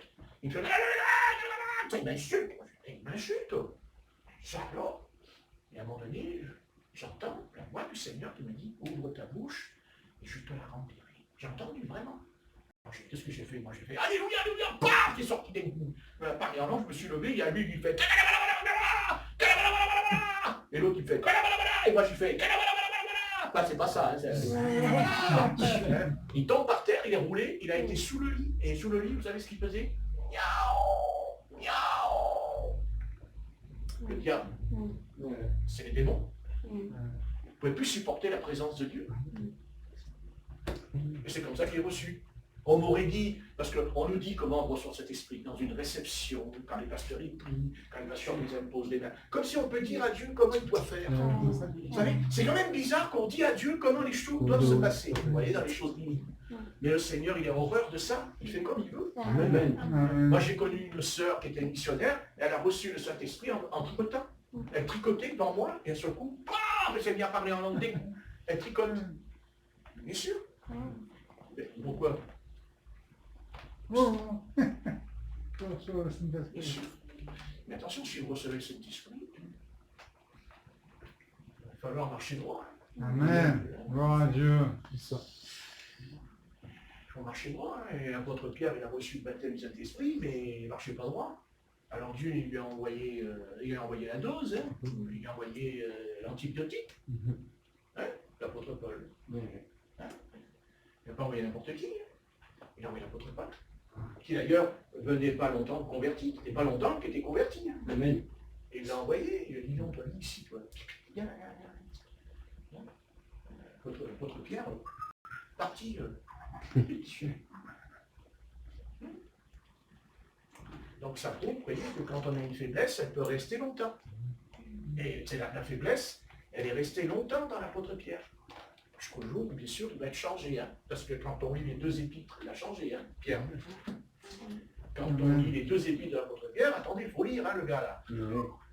il m'insulte. Ça alors, et à un moment donné, j'entends la voix du Seigneur qui me dit, ouvre ta bouche, et je te la remplirai. J'ai entendu vraiment. Qu'est-ce que j'ai fait? Moi j'ai fait Alléluia, Alléluia, paf, qui est sorti d'un coup. Par en langue, je me suis levé, il y a lui qui fait et l'autre qui fait Et moi, je fais, bah, c'est pas ça. Il tombe par terre, il est roulé, il a été sous le lit. Et sous le lit, vous savez ce qu'il faisait? Miaou, miaou. Le diable, c'est les démons. Vous ne pouvez plus supporter la présence de Dieu. Et c'est comme ça qu'il est reçu. On m'aurait dit, parce qu'on nous dit comment on reçoit cet esprit, dans une réception, quand les pasteurs y prient, quand les pasteurs nous imposent les mains. Comme si on peut dire à Dieu comment il doit faire. Vous savez, c'est quand même bizarre qu'on dit à Dieu comment les choses doivent se passer. Vous voyez, dans les choses divines. Mais le Seigneur, il a horreur de ça. Il fait comme il veut. Amen. Moi, j'ai connu une sœur qui était missionnaire, elle a reçu le Saint-Esprit en tricotant. Elle tricotait devant moi, et à ce coup, elle s'est bien parlé en langue des coups. Elle tricote. Bien sûr. Mais pourquoi? Bien sûr. Mais attention, si vous recevez cet esprit, il va falloir marcher droit. Amen. Gloire à Dieu. Il faut marcher droit. Et l'apôtre Pierre, il a reçu le baptême du Saint-Esprit, mais il ne marchait pas droit. Alors Dieu il lui a envoyé, la dose, hein. Il lui a envoyé l'antibiotique, hein, l'apôtre Paul. Hein. Il n'a pas envoyé n'importe qui. Il a envoyé l'apôtre Paul, qui d'ailleurs venait pas longtemps converti. C'était pas longtemps qu'il était converti. Hein. Amen. Et il l'a envoyé, il a dit non, toi, viens ici, toi. L'apôtre Pierre, parti. Donc ça prouve, vous voyez, que quand on a une faiblesse, elle peut rester longtemps. Et c'est la faiblesse, elle est restée longtemps dans l'apôtre Pierre. Jusqu'au jour où, bien sûr, il va être changé. Hein, parce que quand on lit les deux épîtres, il a changé, hein, Pierre. Quand on lit les deux épîtres de l'apôtre Pierre, attendez, il faut lire, hein, le gars là.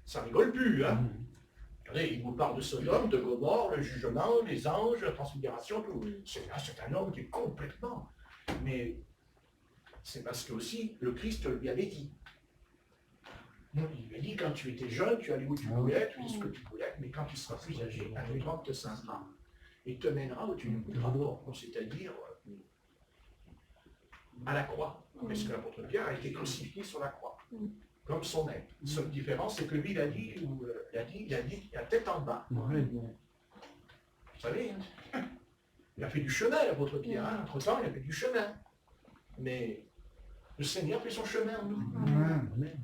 Ça rigole plus, hein. Regardez, il vous parle de Sodome, de Gomorre, le jugement, les anges, la transfiguration, tout. C'est un homme qui est complètement... Mais c'est parce que aussi, le Christ lui avait dit. Il lui a dit, quand tu étais jeune, tu allais où tu voulais, tu dis ce que tu voulais, mais quand tu seras plus âgé, un grand te scindra et te mènera où tu ne voudras pas, c'est-à-dire à la croix. Parce que l'apôtre Pierre a été crucifié sur la croix, comme son maître. La seule différence, c'est que lui, il a dit, la tête en bas. Vous savez, hein, il a fait du chemin, l'apôtre Pierre. Hein. Entre-temps, il a fait du chemin. Mais le Seigneur fait son chemin en nous. Amen.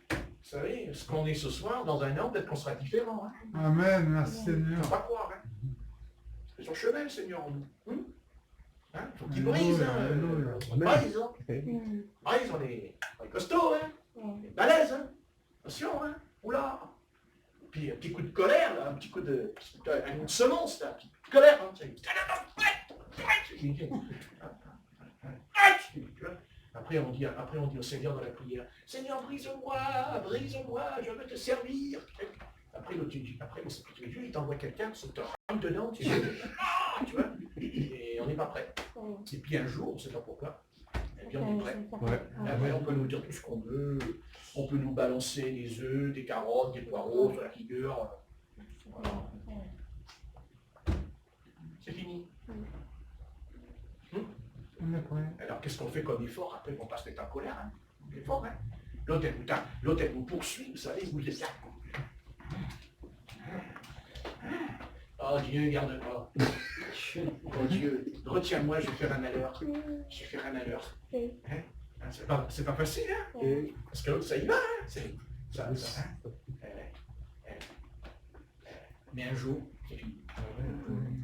Vous savez, ce qu'on est ce soir, dans un an, peut-être qu'on sera différent. Hein. Amen. Merci Il ne Seigneur. faut pas croire. Hein. C'est son chemin, le Seigneur, en nous. Hein, il faut qu'il Alléluia, brise. Hein. alléluia. Brise, hein. Brise, on est costaud, hein. On est balèze, hein. Attention, hein. Oula. Puis un petit coup de colère, là, un petit coup de... une semence, là, un petit coup de colère. Hein. Après on dit au Seigneur dans la prière, Seigneur, brise-moi, je veux te servir. Après le Dieu, il t'envoie quelqu'un, se te rame dedans, tu vois, et on n'est pas prêt. Et puis un jour, on ne sait pas pourquoi, et puis on est prêt. Après on peut nous dire tout ce qu'on veut, on peut nous balancer des œufs, des carottes, des poireaux sur la figure. Voilà. C'est fini. On est prêt. Alors qu'est-ce qu'on fait comme effort après qu'on passe en colère, hein? L'effort, hein? L'autre elle vous poursuit, vous savez, vous êtes là. Oh Dieu, garde-moi. Oh Dieu, retiens-moi, je vais faire un malheur. Je vais faire un malheur. Hein? C'est pas facile, hein? Parce que l'autre, ça y va, hein? Mais un jour, c'est fini.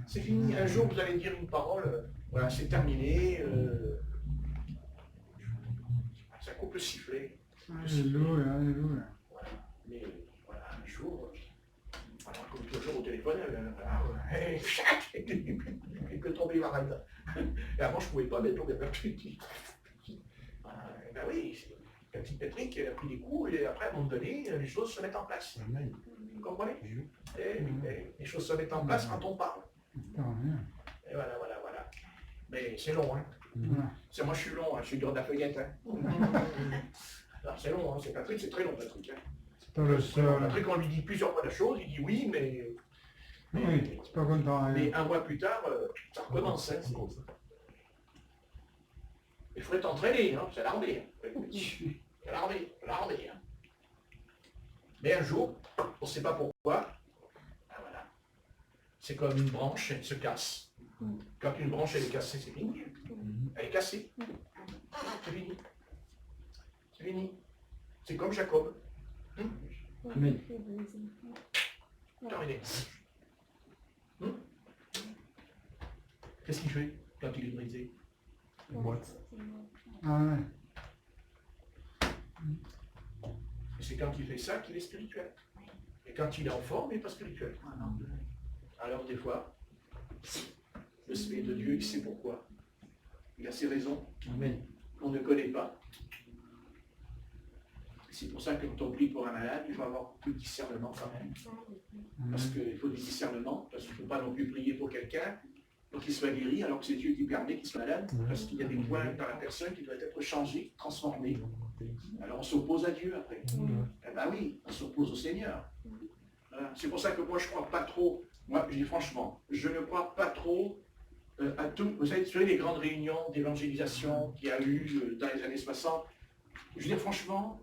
C'est fini. Un jour, vous allez dire une parole, voilà, c'est terminé. Ça coupe le sifflet. Alléluia, alléluia. Voilà. Mais voilà, un jour, voilà, comme toujours au téléphone, il peut tomber la raide. Et avant, je ne pouvais pas mettre au répertoire. Ben oui, un petit Patrick, il a pris des coups, et après, à un moment donné, les choses se mettent en place. Vous comprenez? Les choses se mettent en place quand on parle. Et voilà. Mais c'est long, hein. Moi, je suis long, hein. Je suis dur de la feuillette, hein. Alors, c'est long, hein. C'est Patrick, c'est très long, Patrick. Hein. C'est pas le seul. Patrick, on lui dit plusieurs fois la chose, il dit oui, mais Oui, c'est pas content. mais un mois plus tard, ça recommence, hein. Il faudrait t'entraîner, hein. C'est l'armée. Hein. C'est l'armée, hein. Mais un jour, on ne sait pas pourquoi, ben voilà, c'est comme une branche, elle se casse. Quand une branche elle est cassée, c'est fini. Elle est cassée. C'est fini. C'est fini. C'est comme Jacob. Amen. Terminé. Qu'est-ce qu'il fait quand il est brisé? Ah ouais. Et c'est quand il fait ça qu'il est spirituel. Et quand il est en forme, il n'est pas spirituel. Alors des fois, le Esprit de Dieu, il sait pourquoi. Il a ses raisons. Amen. On ne connaît pas. C'est pour ça que quand on prie pour un malade, il faut avoir beaucoup de discernement quand même. Parce qu'il faut du discernement, parce qu'il ne faut pas non plus prier pour quelqu'un pour qu'il soit guéri, alors que c'est Dieu qui permet qu'il soit malade, parce qu'il y a des points dans la personne qui doivent être changés, transformés. Alors on s'oppose à Dieu après. Eh bien oui, on s'oppose au Seigneur. Voilà. C'est pour ça que moi je ne crois pas trop, moi je dis franchement, je ne crois pas trop à tout. Vous savez, les grandes réunions d'évangélisation qu'il y a eu dans les années 60, je veux dire franchement,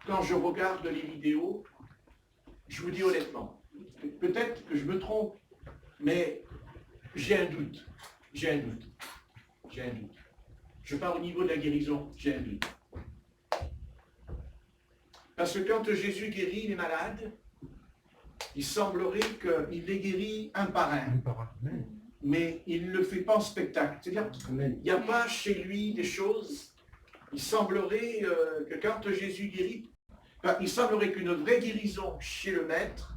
quand je regarde les vidéos, je vous dis honnêtement, peut-être que je me trompe, mais j'ai un doute. J'ai un doute. J'ai un doute. Je parle au niveau de la guérison, j'ai un doute. Parce que quand Jésus guérit les malades, il semblerait qu'il les guérit un par un. Mais il ne le fait pas en spectacle. C'est-à-dire qu'il n'y a pas chez lui des choses. Il semblerait que quand Jésus guérit, il semblerait qu'une vraie guérison chez le maître,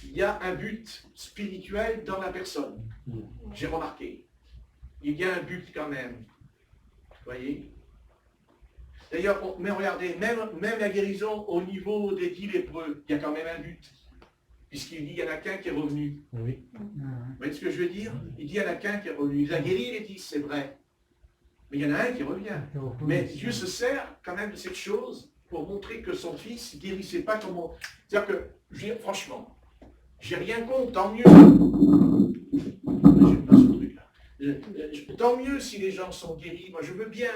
il y a un but spirituel dans la personne. J'ai remarqué. Il y a un but quand même. Vous voyez? D'ailleurs, mais regardez, même la guérison au niveau des 10 lépreux, il y a quand même un but. Puisqu'il dit, il n'y en a qu'un qui est revenu. Oui. Vous voyez ce que je veux dire? Il dit, il y en a qu'un qui est revenu. Il a guéri les 10, c'est vrai. Mais il y en a un qui revient. Mais Dieu se sert quand même de cette chose pour montrer que son fils ne guérissait pas comme on... C'est-à-dire que, je veux dire, franchement, j'ai rien contre, tant mieux. J'aime pas ce truc-là. Tant mieux si les gens sont guéris, moi je veux bien,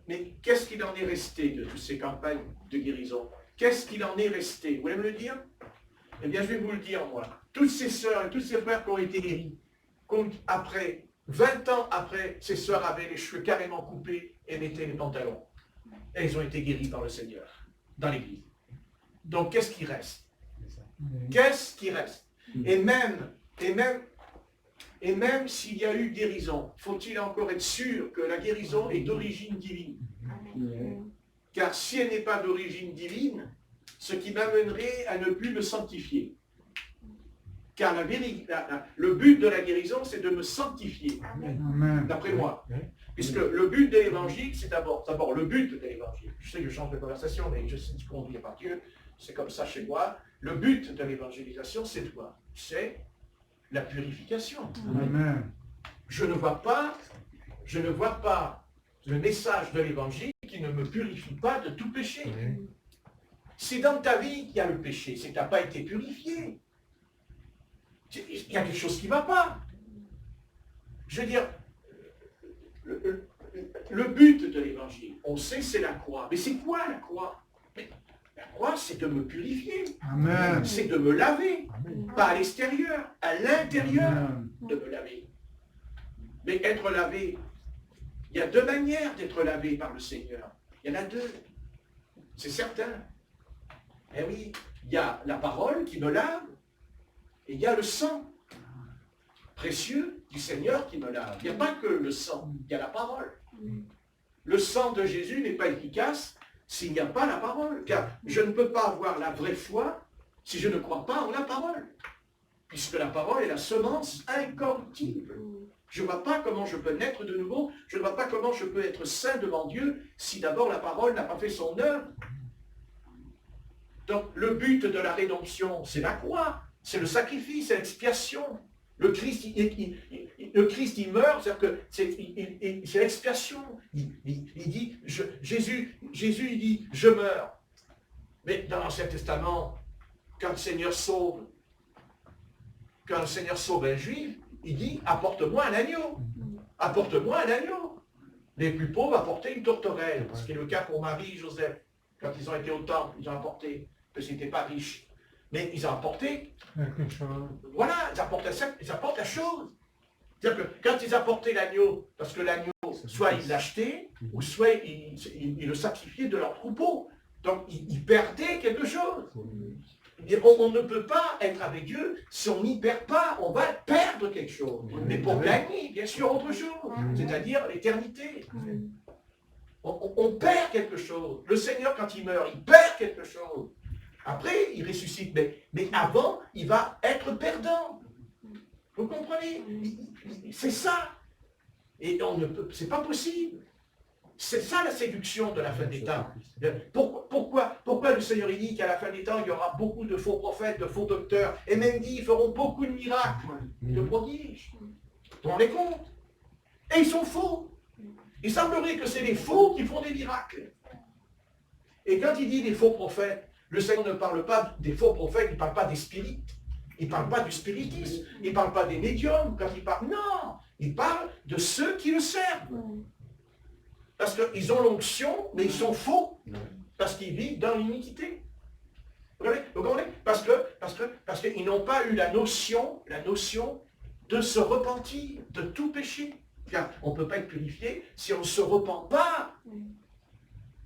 mais qu'est-ce qu'il en est resté de toutes ces campagnes de guérison? Qu'est-ce qu'il en est resté? Vous voulez me le dire? Eh bien, je vais vous le dire, moi. Toutes ces sœurs et tous ces frères qui ont été guéris, après, 20 ans après, ces sœurs avaient les cheveux carrément coupés et mettaient les pantalons. Et ils ont été guéris par le Seigneur, dans l'Église. Donc, qu'est-ce qui reste? Qu'est-ce qui reste? Et même s'il y a eu guérison, faut-il encore être sûr que la guérison est d'origine divine? Car si elle n'est pas d'origine divine, ce qui m'amènerait à ne plus me sanctifier. Car le but de la guérison, c'est de me sanctifier, d'après moi. Puisque le but de l'évangile, c'est d'abord le but de l'évangile. Je sais que je change de conversation, mais je sais conduire par Dieu, c'est comme ça chez moi. Le but de l'évangélisation, c'est quoi? C'est la purification. Amen. Je ne vois pas le message de l'évangile qui ne me purifie pas de tout péché. C'est dans ta vie qu'il y a le péché, c'est que tu n'as pas été purifié. Il y a quelque chose qui ne va pas. Je veux dire, le but de l'évangile, on sait, c'est la croix. Mais c'est quoi la croix? La croix, c'est de me purifier. Amen. C'est de me laver. Pas à l'extérieur, à l'intérieur de me laver. Mais être lavé, il y a deux manières d'être lavé par le Seigneur. Il y en a deux. C'est certain. Eh oui, il y a la parole qui me lave, et il y a le sang précieux du Seigneur qui me lave. Il n'y a pas que le sang, il y a la parole. Le sang de Jésus n'est pas efficace s'il n'y a pas la parole, car je ne peux pas avoir la vraie foi si je ne crois pas en la parole, puisque la parole est la semence incorruptible. Je ne vois pas comment je peux naître de nouveau, je ne vois pas comment je peux être saint devant Dieu si d'abord la parole n'a pas fait son œuvre. Donc le but de la rédemption, c'est la croix, c'est le sacrifice, c'est l'expiation. Le Christ, il meurt, c'est-à-dire que c'est l'expiation. Il dit, Jésus, il dit, je meurs. Mais dans l'Ancien Testament, quand le Seigneur sauve un juif, il dit, apporte-moi un agneau. Apporte-moi un agneau. Les plus pauvres apportaient une tourterelle, ce qui est le cas pour Marie et Joseph. Quand ils ont été au temple, ils ont apporté, parce qu'ils n'étaient pas riches. Mais ils ont apporté, Quelque chose. voilà, ils apportent la chose. C'est-à-dire que quand ils apportaient l'agneau, parce que l'agneau, soit ils l'achetaient, ou soit ils le sacrifiaient de leur troupeau. Donc ils perdaient quelque chose. Et on ne peut pas être avec Dieu si on n'y perd pas, on va perdre quelque chose. Mais pour gagner, bien sûr, autre chose, c'est-à-dire l'éternité. On perd quelque chose. Le Seigneur, quand il meurt, il perd quelque chose. Après, il ressuscite, mais avant, il va être perdant. Vous comprenez? C'est ça. Et on ne peut, c'est pas possible. C'est ça la séduction de la fin des temps. Pourquoi le Seigneur il dit qu'à la fin des temps, il y aura beaucoup de faux prophètes, de faux docteurs, et même dit, ils feront beaucoup de miracles, de prodiges. Vous vous rendez compte? Et ils sont faux. Il semblerait que c'est les faux qui font des miracles. Et quand il dit des faux prophètes, le Seigneur ne parle pas des faux prophètes, il ne parle pas des spirites. Il ne parle pas du spiritisme. Il ne parle pas des médiums. Quand il parle, non, il parle de ceux qui le servent. Parce qu'ils ont l'onction, mais ils sont faux. Parce qu'ils vivent dans l'iniquité. Vous comprenez? Parce qu'ils n'ont pas eu la notion de se repentir de tout péché. Car on ne peut pas être purifié si on ne se repent pas.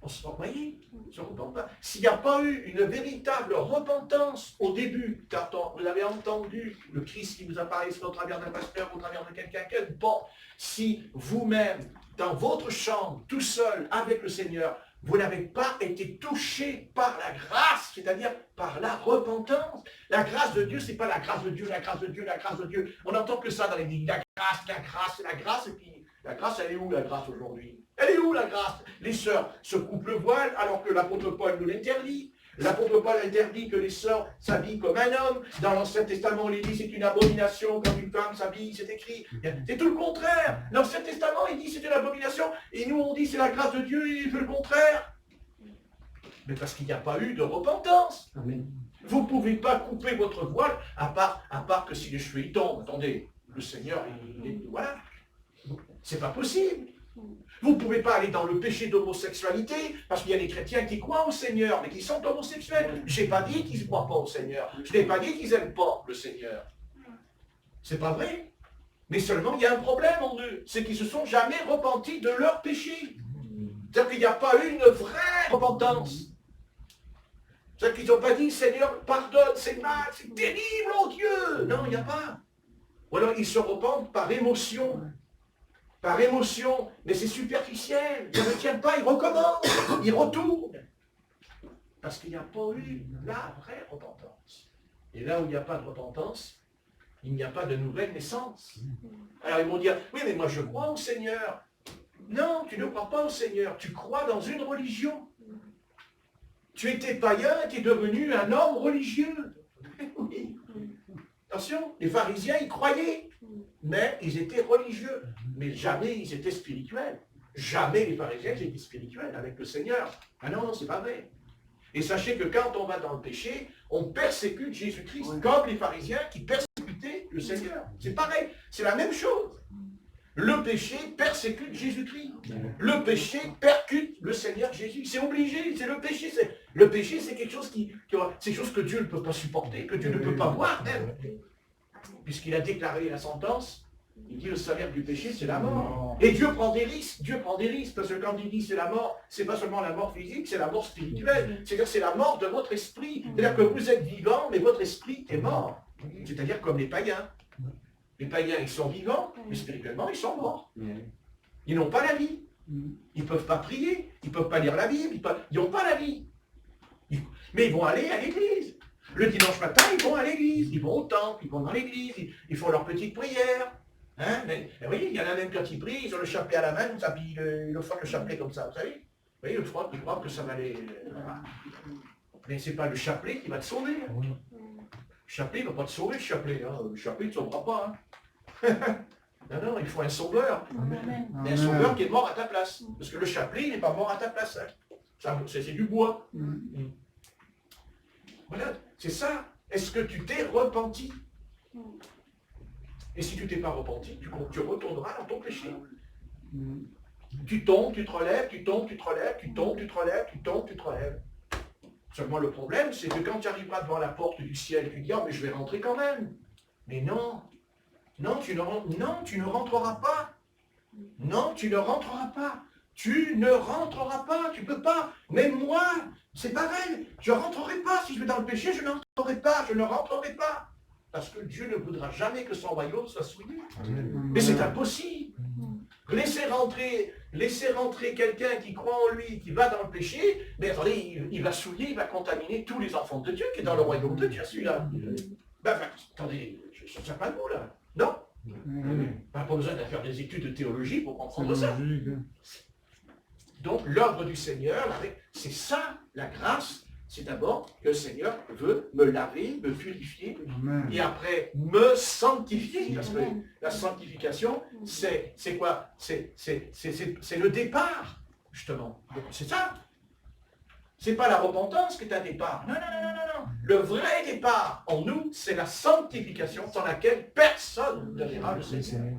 On se repent pas. S'il n'y a pas eu une véritable repentance au début, car vous avez entendu le Christ qui vous apparaît au travers d'un pasteur, au travers de quelqu'un, bon, si vous-même, dans votre chambre, tout seul, avec le Seigneur, vous n'avez pas été touché par la grâce, c'est-à-dire par la repentance. La grâce de Dieu, ce n'est pas la grâce de Dieu, la grâce de Dieu, la grâce de Dieu. On n'entend que ça dans l'église, la grâce, et puis la grâce, elle est où la grâce aujourd'hui? Elle est où la grâce? Les sœurs se coupent le voile alors que l'apôtre Paul nous l'interdit. L'apôtre Paul interdit que les sœurs s'habillent comme un homme. Dans l'Ancien Testament, on dit c'est une abomination quand une femme s'habille, c'est écrit. C'est tout le contraire. L'Ancien Testament, il dit c'est une abomination. Et nous, on dit c'est la grâce de Dieu et il fait le contraire. Mais parce qu'il n'y a pas eu de repentance. Vous ne pouvez pas couper votre voile à part que si les cheveux y tombent. Attendez, le Seigneur, voilà. C'est pas possible. Vous ne pouvez pas aller dans le péché d'homosexualité, parce qu'il y a des chrétiens qui croient au Seigneur, mais qui sont homosexuels. Je n'ai pas dit qu'ils ne croient pas au Seigneur. Je n'ai pas dit qu'ils n'aiment pas le Seigneur. C'est pas vrai. Mais seulement, il y a un problème en eux. C'est qu'ils ne se sont jamais repentis de leur péché. C'est-à-dire qu'il n'y a pas eu une vraie repentance. C'est-à-dire qu'ils n'ont pas dit, Seigneur, pardonne, c'est mal, c'est terrible, oh Dieu. Non, il n'y a pas. Ou alors, ils se repentent par émotion. Par émotion, mais c'est superficiel, il ne tient pas, il recommence, il retourne. Parce qu'il n'y a pas eu la vraie repentance. Et là où il n'y a pas de repentance, il n'y a pas de nouvelle naissance. Alors ils vont dire, oui mais moi je crois au Seigneur. Non, tu ne crois pas au Seigneur, tu crois dans une religion. Tu étais païen et tu es devenu un homme religieux. Oui. Attention, les pharisiens, ils croyaient, mais ils étaient religieux. Mais jamais ils étaient spirituels. Jamais les pharisiens étaient spirituels avec le Seigneur. Ah non, c'est pas vrai. Et sachez que quand on va dans le péché, on persécute Jésus-Christ, comme les pharisiens qui persécutaient le Seigneur. C'est pareil, c'est la même chose. Le péché persécute Jésus-Christ. Le péché percute le Seigneur Jésus. C'est obligé, c'est le péché. Le péché, c'est quelque chose c'est quelque chose que Dieu ne peut pas supporter, que Dieu ne peut pas voir même. Puisqu'il a déclaré la sentence, il dit le salaire du péché, c'est la mort. Et Dieu prend des risques, parce que quand il dit c'est la mort, c'est pas seulement la mort physique, c'est la mort spirituelle. C'est-à-dire c'est la mort de votre esprit. C'est-à-dire que vous êtes vivant, mais votre esprit est mort. C'est-à-dire comme les païens. Les païens, ils sont vivants, mais spirituellement, ils sont morts. Ils n'ont pas la vie. Ils ne peuvent pas prier, ils ne peuvent pas lire la Bible, ils n'ont pas la vie. Mais ils vont aller à l'église. Le dimanche matin, ils vont à l'église, ils vont au temple, ils vont dans l'église, ils font leur petite prière. Hein? Mais, vous voyez, il y en a même quand ils prient, ils ont le chapelet à la main, ils le frottent le chapelet comme ça, vous savez. Vous voyez, le frottent, ils croient que ça va les... Mais ce n'est pas le chapelet qui va te sauver. Le chapelet ne va pas te sauver, le chapelet. Hein. Le chapelet ne te sauvera pas. Hein. Non, il faut un sauveur. Mais un sauveur qui est mort à ta place. Parce que le chapelet, il n'est pas mort à ta place. Hein. C'est du bois. Voilà, c'est ça. Est-ce que tu t'es repenti? Et si tu ne t'es pas repenti, tu retourneras dans ton péché. Tu tombes, tu te relèves, tu tombes, tu te relèves, tu tombes, tu te relèves, tu tombes, tu te relèves. Seulement le problème, c'est que quand tu arriveras devant la porte du ciel, tu dis, oh, mais je vais rentrer quand même. Mais non, non, tu ne rentreras pas. Non, tu ne rentreras pas. Tu ne rentreras pas, tu ne peux pas. Même moi, c'est pareil. Je ne rentrerai pas. Si je vais dans le péché, je ne rentrerai pas. Je ne rentrerai pas. Parce que Dieu ne voudra jamais que son royaume soit souillé. Mais c'est impossible. Laisser rentrer quelqu'un qui croit en lui, qui va dans le péché, mais attendez, il va souiller, il va contaminer tous les enfants de Dieu qui est dans le royaume de Dieu, celui-là. Attendez, je ne sais pas de mots là. Non. Pas besoin de faire des études de théologie pour comprendre ça. Donc l'œuvre du Seigneur, c'est ça, la grâce, c'est d'abord que le Seigneur veut me laver, me purifier, et après me sanctifier. Parce que la sanctification, c'est quoi? C'est le départ, justement. C'est ça. C'est pas la repentance qui est un départ. Non, non, non, non, non. Le vrai départ en nous, c'est la sanctification sans laquelle personne ne verra le Seigneur.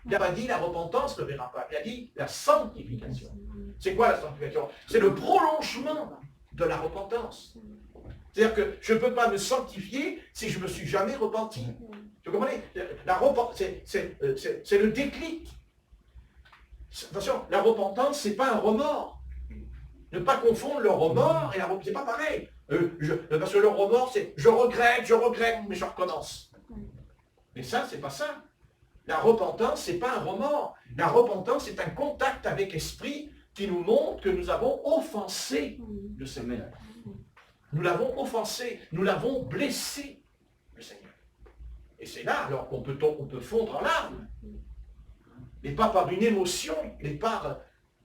Il n'a pas dit la repentance ne verra pas. Il a dit la sanctification. C'est quoi la sanctification? C'est le prolongement de la repentance. C'est-à-dire que je ne peux pas me sanctifier si je ne me suis jamais repenti. Vous comprenez? C'est le déclic. Attention, la repentance, ce n'est pas un remords. Ne pas confondre le remords et la repentance. C'est pas pareil. Parce que le remords, c'est je regrette, mais je recommence. Mais ça, c'est pas ça. La repentance, c'est pas un remords. La repentance, c'est un contact avec l'esprit qui nous montre que nous avons offensé le Seigneur. Nous l'avons offensé, nous l'avons blessé, le Seigneur. Et c'est là, alors qu'on peut fondre en larmes. Mais pas par une émotion, mais par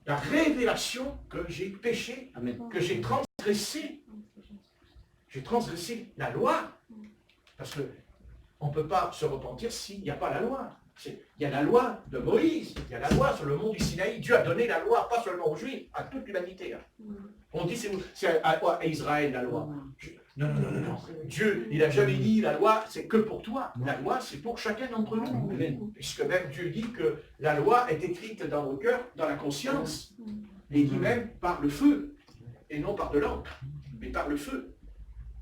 la révélation que j'ai péché, que j'ai transgressé. J'ai transgressé la loi. Parce qu'on ne peut pas se repentir s'il n'y a pas la loi. Il y a la loi de Moïse, il y a la loi sur le mont du Sinaï. Dieu a donné la loi, pas seulement aux Juifs, à toute l'humanité. On dit c'est à Israël la loi. Non, non, non, non, non. Dieu, il n'a jamais dit la loi, c'est que pour toi. La loi, c'est pour chacun d'entre nous. Puisque même Dieu dit que la loi est écrite dans nos cœurs, dans la conscience. Et il dit même par le feu, et non par de l'encre, mais par le feu.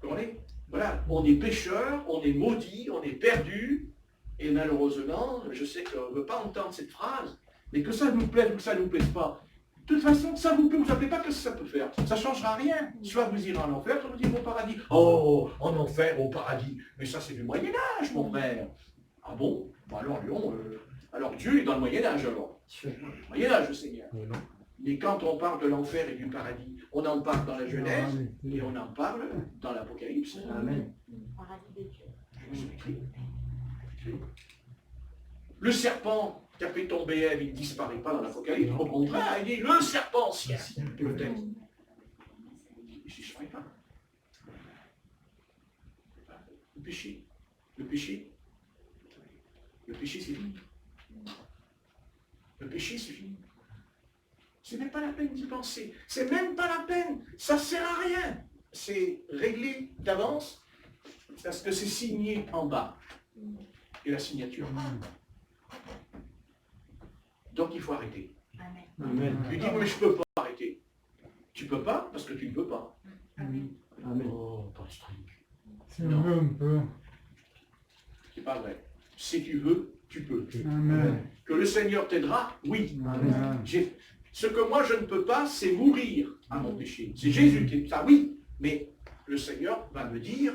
Vous comprenez? Voilà, on est pécheurs, on est maudits, on est perdus. Et malheureusement, je sais qu'on ne veut pas entendre cette phrase, mais que ça nous plaise ou que ça ne nous plaise pas. De toute façon, ça vous plaît ou ça ne plaît pas, qu'est-ce que ça peut faire? Ça ne changera rien. Soit vous irez en enfer, soit vous irez au paradis. Oh, en enfer, au paradis. Mais ça, c'est du Moyen-Âge, mon frère. Ah bon? Bah alors, Lyon, alors Dieu est dans le Moyen-Âge, alors. Moyen-Âge, le Seigneur. Mais quand on parle de l'enfer et du paradis, on en parle dans la Genèse et on en parle dans l'Apocalypse. Amen. Je vous écris. Le serpent qui a fait tomber Ève, il ne disparaît pas dans l'Apocalypse. Au contraire, il dit le serpent ancien. Le texte. Il ne disparaît pas. Le péché. Le péché. Le péché, c'est fini. Le péché, c'est fini. C'est même pas la peine d'y penser. C'est même pas la peine. Ça ne sert à rien. C'est réglé d'avance parce que c'est signé en bas. Et la signature. Donc il faut arrêter. Amen. Tu dis, mais je ne peux pas arrêter. Tu ne peux pas parce que tu ne peux pas. Amen. Oh, pas de truc. Si on veut, on peut. C'est pas vrai. Si tu veux, tu peux. Amen. Que le Seigneur t'aidera, oui. Amen. Ce que moi je ne peux pas, c'est mourir à mon péché. C'est Jésus qui est ça, oui. Mais le Seigneur va me dire,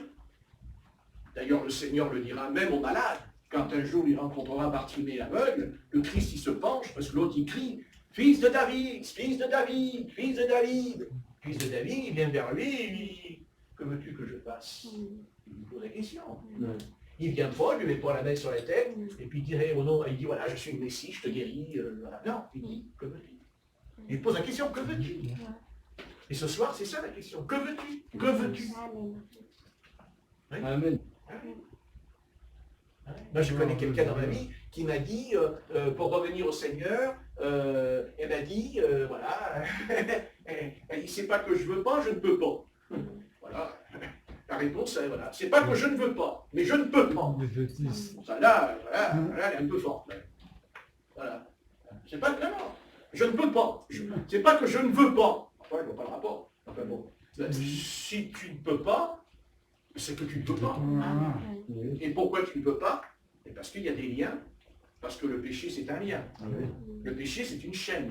d'ailleurs le Seigneur le dira même aux malades, quand un jour il rencontrera Bartimée l'aveugle, le Christ il se penche parce que l'autre il crie « Fils de David, fils de David, fils de David !» Fils de David, il vient vers lui et il dit « Que veux-tu que je fasse ?» Il lui pose la question. Il vient pas, il lui met pas la main sur la tête, et puis il dirait au nom, il dit « Voilà, je suis le Messie, je te guéris. » Voilà. Non, il dit « Que veux-tu » Il pose la question « Que veux-tu » Et ce soir, c'est ça la question. Que veux-tu? Que veux-tu? Oui. Amen. Moi, je connais quelqu'un dans ma vie qui m'a dit, pour revenir au Seigneur, elle m'a dit, voilà, elle dit, c'est pas que je veux pas, je ne peux pas. Voilà. La réponse, voilà, c'est pas que je ne veux pas, mais je ne peux pas. Ça, là, voilà, elle est un peu forte. Voilà. C'est pas que, non, je ne peux pas. C'est pas que je ne veux pas. Enfin, je vois pas le rapport. Enfin bon. Si tu ne peux pas, c'est que tu ne peux pas. Voilà. Et pourquoi tu ne peux pas? Et parce qu'il y a des liens. Parce que le péché, c'est un lien. Le péché, c'est une chaîne.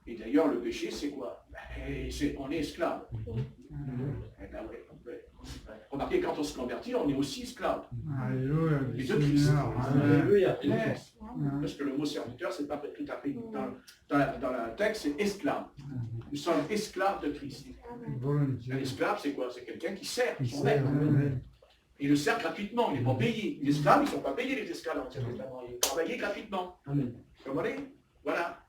Et d'ailleurs, le péché, c'est quoi? On est esclave. Eh ben ouais, ouais. Remarquez, quand on se convertit, on est aussi esclave. Alléluia, Et du de Christ. Seigneur. Amen. Alléluia. Yes. Parce que le mot serviteur, c'est pas tout à fait dans le texte, c'est esclave. Nous sommes esclaves de Christ. Un Volontiers. esclave, c'est quoi? C'est quelqu'un qui sert Qui son sert, maître. amen. Il le sert gratuitement, il n'est pas payé. Les esclaves, ils ne sont pas payés, les esclaves dans l'Ancien Testament. Ils travaillaient gratuitement. Amen. Vous comprenez? Voilà.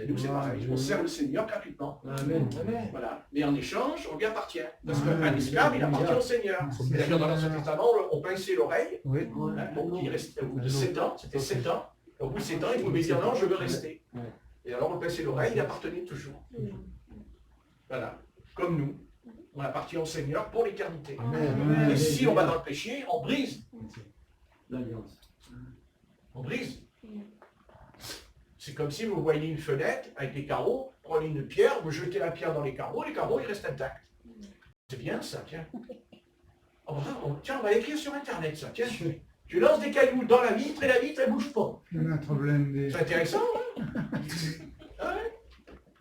Nous, c'est pareil. On sert le Seigneur gratuitement. Amen. Amen. Voilà. Mais en échange, on lui appartient. Parce qu'un esclave, il appartient au Seigneur. Et d'ailleurs, dans l'Ancien Testament, on pinçait l'oreille. Oui. Donc, il restait au bout de 7 ans. C'était 7 ans. Et au bout de 7 ans, il pouvait dire non, je veux rester. Et alors, on pinçait l'oreille, il appartenait toujours. Voilà. Comme nous. On appartient au Seigneur pour l'éternité. Amen. Et si on va dans le péché, on brise. L'alliance. On brise. C'est comme si vous voyez une fenêtre avec des carreaux, prenez une pierre, vous jetez la pierre dans les carreaux ils restent intacts. C'est bien ça, tiens. Tiens, on va l'écrire sur Internet, ça, tiens. Tu lances des cailloux dans la vitre et la vitre, elle ne bouge pas. Notre blindé. C'est intéressant, hein? Ah ouais.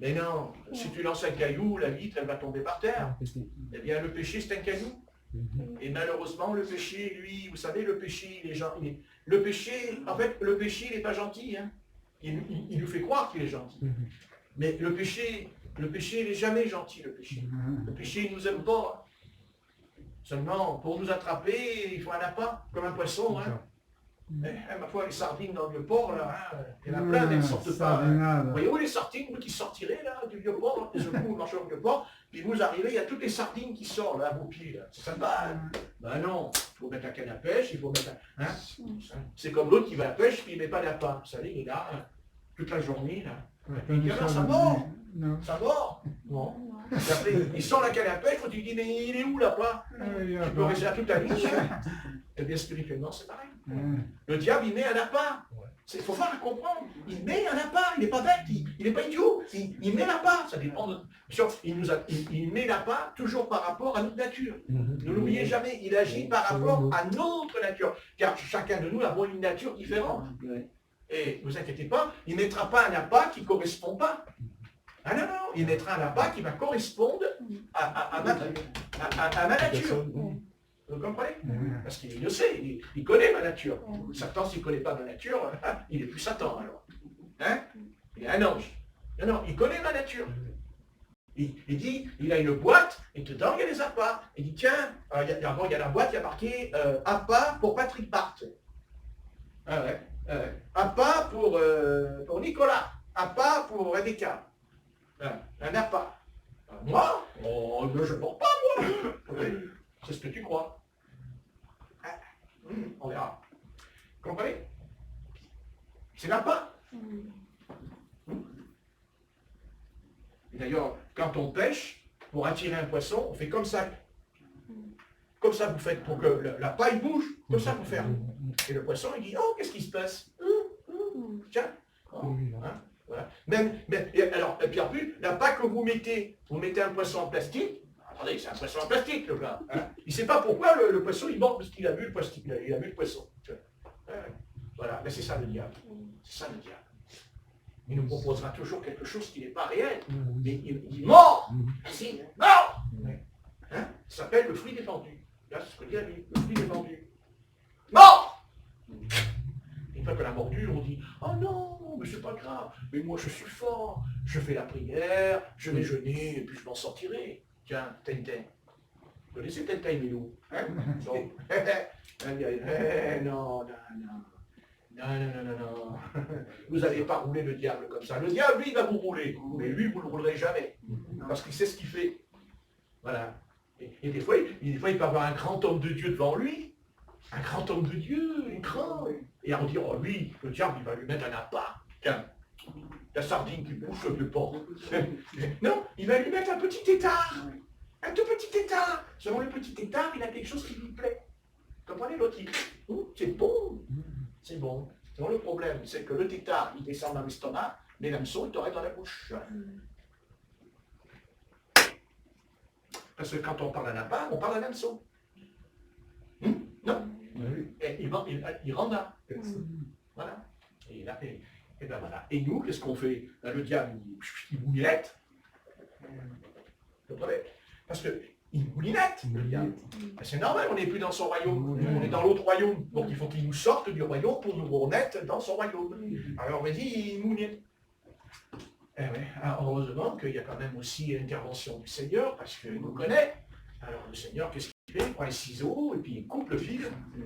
Mais non, si tu lances un caillou, la vitre, elle va tomber par terre. Eh bien, le péché, c'est un caillou. Et malheureusement, le péché, lui, vous savez, le péché, le péché, en fait, le péché, il n'est pas gentil, hein. Il nous fait croire qu'il est gentil. Mais le péché, il n'est jamais gentil, le péché. Le péché, il ne nous aime pas. Seulement, pour nous attraper, il faut un appât, comme un poisson. Hein. Ma foi, les sardines dans le vieux port, là, hein, il y en a plein, mais elles ne sortent pas. Hein. Vous voyez où les sardines, vous qui sortirez là, du vieux port, les secours, vous marchez au vieux port, puis vous arrivez, il y a toutes les sardines qui sortent là, à vos pieds. Là. C'est sympa. Hein. Ben non, il faut mettre un canne à pêche, il faut mettre un... Hein. C'est comme l'autre qui va à la pêche, puis il ne met pas d'appât. Vous savez, il est là, hein, toute la journée. Là. Et puis, ça mord. Ça mord. Bon. Et après, il sort la canne à pêche, tu dis, mais il est où l'appât? Tu peux rester là toute la nuit. Et bien spirituellement, c'est pareil. Le diable, il met un appât. Il faut faire comprendre. Il met un appât. Il n'est pas bête, il n'est pas idiot. Il met l'appât. Ça dépend de... Il met l'appât toujours par rapport à notre nature. Ne l'oubliez jamais, il agit par rapport à notre nature. Car chacun de nous a une nature différente. Et ne vous inquiétez pas, il ne mettra pas un appât qui ne correspond pas. Ah non, non, il mettra un appât qui va correspondre à ma nature. Vous comprenez? Parce qu'il le sait, il connaît ma nature. Satan, s'il ne connaît pas ma nature, il est plus Satan alors. Hein? Il est un ange. Non, non, il connaît ma nature. Il dit, il a une boîte, et dedans il y a des appâts. Il dit, tiens, il y a la boîte, il y a marqué appât pour Patrick Bart. Ah ouais. Appât pour Nicolas. Appât pour Rebecca. Un appât. Moi? Oh, je ne porte pas, moi. C'est ce que tu crois. On verra. Vous comprenez? C'est l'appât. D'ailleurs, quand on pêche, pour attirer un poisson, on fait comme ça. Comme ça, vous faites pour que la paille bouge. Comme ça, vous faites. Et le poisson, il dit, oh, qu'est-ce qui se passe? Tiens. Oh, hein, voilà. Et puis en plus, la paille que vous mettez un poisson en plastique. Attendez, c'est un poisson en plastique, le gars. Hein. Il ne sait pas pourquoi le poisson, il mord, parce qu'il a vu le plastique. Il a vu le poisson. Voilà, mais c'est ça le diable. C'est ça le diable. Il nous proposera toujours quelque chose qui n'est pas réel. Mais il mord. Si, mord. Hein? Ça s'appelle le fruit défendu. Là, c'est ce que dit la Bible, le fruit défendu. Mort. Une fois que la mordure, on dit, oh non, mais c'est pas grave, mais moi je suis fort, je fais la prière, je vais jeûner, et puis je m'en sortirai. Tiens, Tintin. Vous connaissez Tintin et Milou? Hein? Non. Non. Vous n'allez pas rouler le diable comme ça. Le diable, lui, il va vous rouler. Mais lui, vous ne le roulerez jamais. Parce qu'il sait ce qu'il fait. Voilà. Et des fois, il peut avoir un grand homme de Dieu devant lui. Un grand homme de Dieu, grand. Et on dit, oh lui, le diable, il va lui mettre un appât. Tiens, la sardine qui bouge le port. Non, il va lui mettre un petit tétard. Un tout petit tétard. Selon le petit tétard, il a quelque chose qui lui plaît. Comprenez l'autre, c'est bon. C'est bon. Non, le problème, c'est que le tétard, il descend dans l'estomac, mais l'hameçon, il t'aurait dans la bouche. Parce que quand on parle à Napa, on parle à l'hameçon. Non? Et il rend là. Voilà. Et là, et ben voilà. Et nous, qu'est-ce qu'on fait? Ben, le diable, il moulinette. Vous comprenez? Parce qu'il moulinette, le diable. Ben, c'est normal, on n'est plus dans son royaume. Nous, on est dans l'autre royaume. Donc il faut qu'il nous sorte du royaume pour nous remettre dans son royaume. Alors vas-y, il moulinette. Eh ouais. Alors, heureusement qu'il y a quand même aussi l'intervention du Seigneur, parce qu'il nous connaît. Alors le Seigneur, qu'est-ce qu'il fait? Il prend un ciseau et puis il coupe le fil.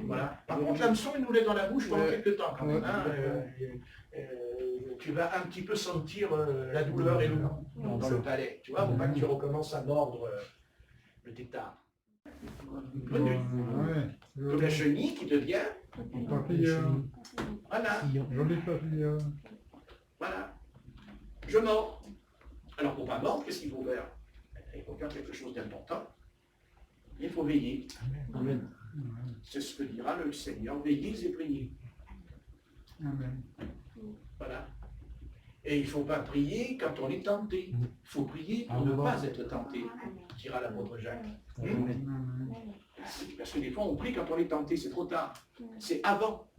Voilà. Par contre, l'hameçon, il nous laisse dans la bouche pendant quelques temps quand même. Hein. Tu vas un petit peu sentir la douleur et le goût dans le palais. Tu vois, faut pas que tu recommences à mordre le tétard. Bonne nuit. Comme la chenille qui devient. Papillon. Voilà. Joli papillon. Voilà. Je mords. Alors pour pas mordre, qu'est-ce qu'il faut faire? Il faut faire quelque chose d'important. Il faut veiller. Amen. C'est ce que dira le Seigneur. Veillez et priez. Amen. Voilà. Et il ne faut pas prier quand on est tenté. Il faut prier pour ne pas être tenté, dira l'apôtre Jacques. Parce que des fois, on prie quand on est tenté, c'est trop tard. C'est avant.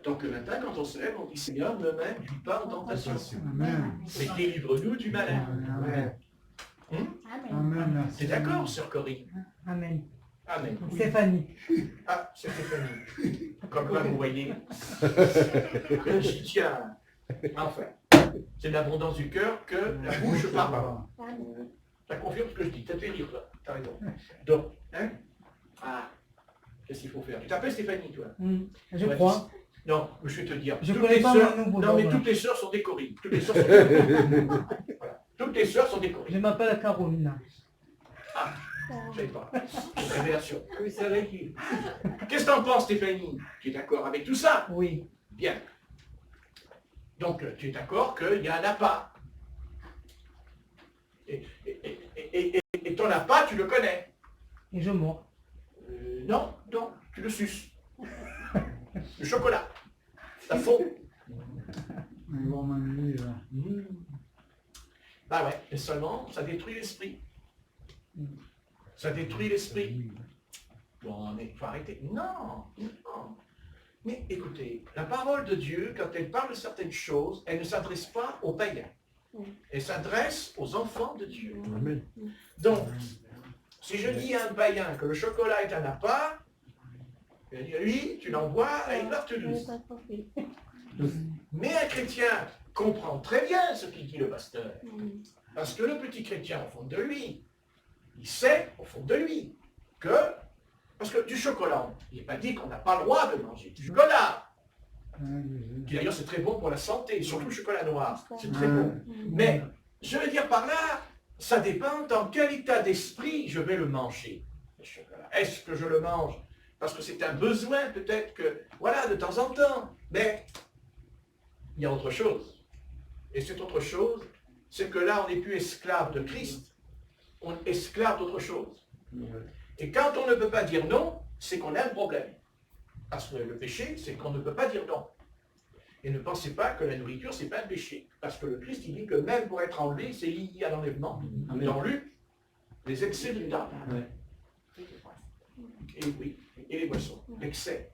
Donc le matin, quand on se lève, on dit Seigneur, ne m'induis pas en tentation. Amen. Mais délivre-nous du malin. Amen. Amen. Merci. T'es d'accord, sœur Corinne? Amen. Amen. Stéphanie. Ah, c'est Stéphanie. Comme là, vous voyez. J'y tiens. Enfin, c'est de l'abondance du cœur que la bouche parle. Ça confirme ce que je dis. T'as fait rire, toi. T'as raison. Donc, hein? Ah, qu'est-ce qu'il faut faire? Tu t'appelles Stéphanie, toi? Je Ouais, crois. Non, je vais te dire. Je toutes connais les pas sœurs- mon nouveau Non, nom, mais voilà. toutes les sœurs sont des Corinnes. Toutes les sœurs sont des Corinnes. Voilà. Toutes les sœurs sont des Je Corinnes. m'appelle Caroline. Je sais pas. C'est une révélation. Qu'est-ce que t'en penses, Stéphanie? Tu es d'accord avec tout ça? Oui. Bien. Donc, tu es d'accord qu'il y a un appât. Et ton appât, tu le connais. Et je mords. Non, tu le suces. Le chocolat. Ça fond. Un bon menu, là. Bah ouais, mais seulement, ça détruit l'esprit. Ça détruit l'esprit. Bon, mais il faut arrêter. Non. Mais écoutez, la parole de Dieu, quand elle parle de certaines choses, elle ne s'adresse pas aux païens. Elle s'adresse aux enfants de Dieu. Amen. Donc, si je dis à un païen que le chocolat est un appât, il va dire, lui, tu l'envoies à une Toulouse. Mais un chrétien comprend très bien ce qu'il dit le pasteur. Parce que le petit chrétien, au fond de lui, il sait, au fond de lui, que... Parce que du chocolat, il n'est pas dit qu'on n'a pas le droit de manger du chocolat. Qui d'ailleurs, c'est très bon pour la santé, surtout le chocolat noir. C'est très bon. Mais, je veux dire par là, ça dépend dans quel état d'esprit je vais le manger, le chocolat. Est-ce que je le mange parce que c'est un besoin, peut-être que, voilà, de temps en temps. Mais, il y a autre chose. Et cette autre chose, c'est que là, on n'est plus esclave de Christ, on est esclave d'autre chose. Et quand on ne peut pas dire non, c'est qu'on a un problème. Parce que le péché, c'est qu'on ne peut pas dire non. Et ne pensez pas que la nourriture, c'est pas un péché. Parce que le Christ, il dit que même pour être enlevé, c'est lié à l'enlèvement. Dans Luc, les excès du temps. Et oui, et les boissons, l'excès.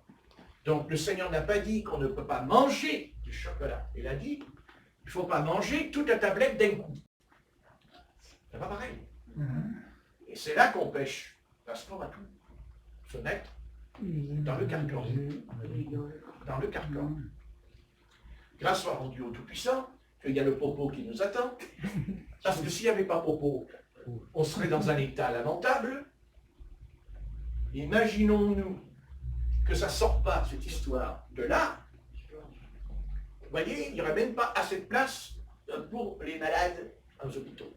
Donc le Seigneur n'a pas dit qu'on ne peut pas manger du chocolat. Il a dit, il ne faut pas manger toute la tablette d'un coup. C'est pas pareil. Et c'est là qu'on pêche. Parce qu'on va tout se mettre dans le carcan. Dans le carcan. Grâce soit rendue au Tout-Puissant, qu'il y a le popo qui nous attend. Parce que s'il n'y avait pas popo, on serait dans un état lamentable. Imaginons-nous que ça ne sort pas, cette histoire, de là. Vous voyez, il n'y aurait même pas assez de place pour les malades aux hôpitaux.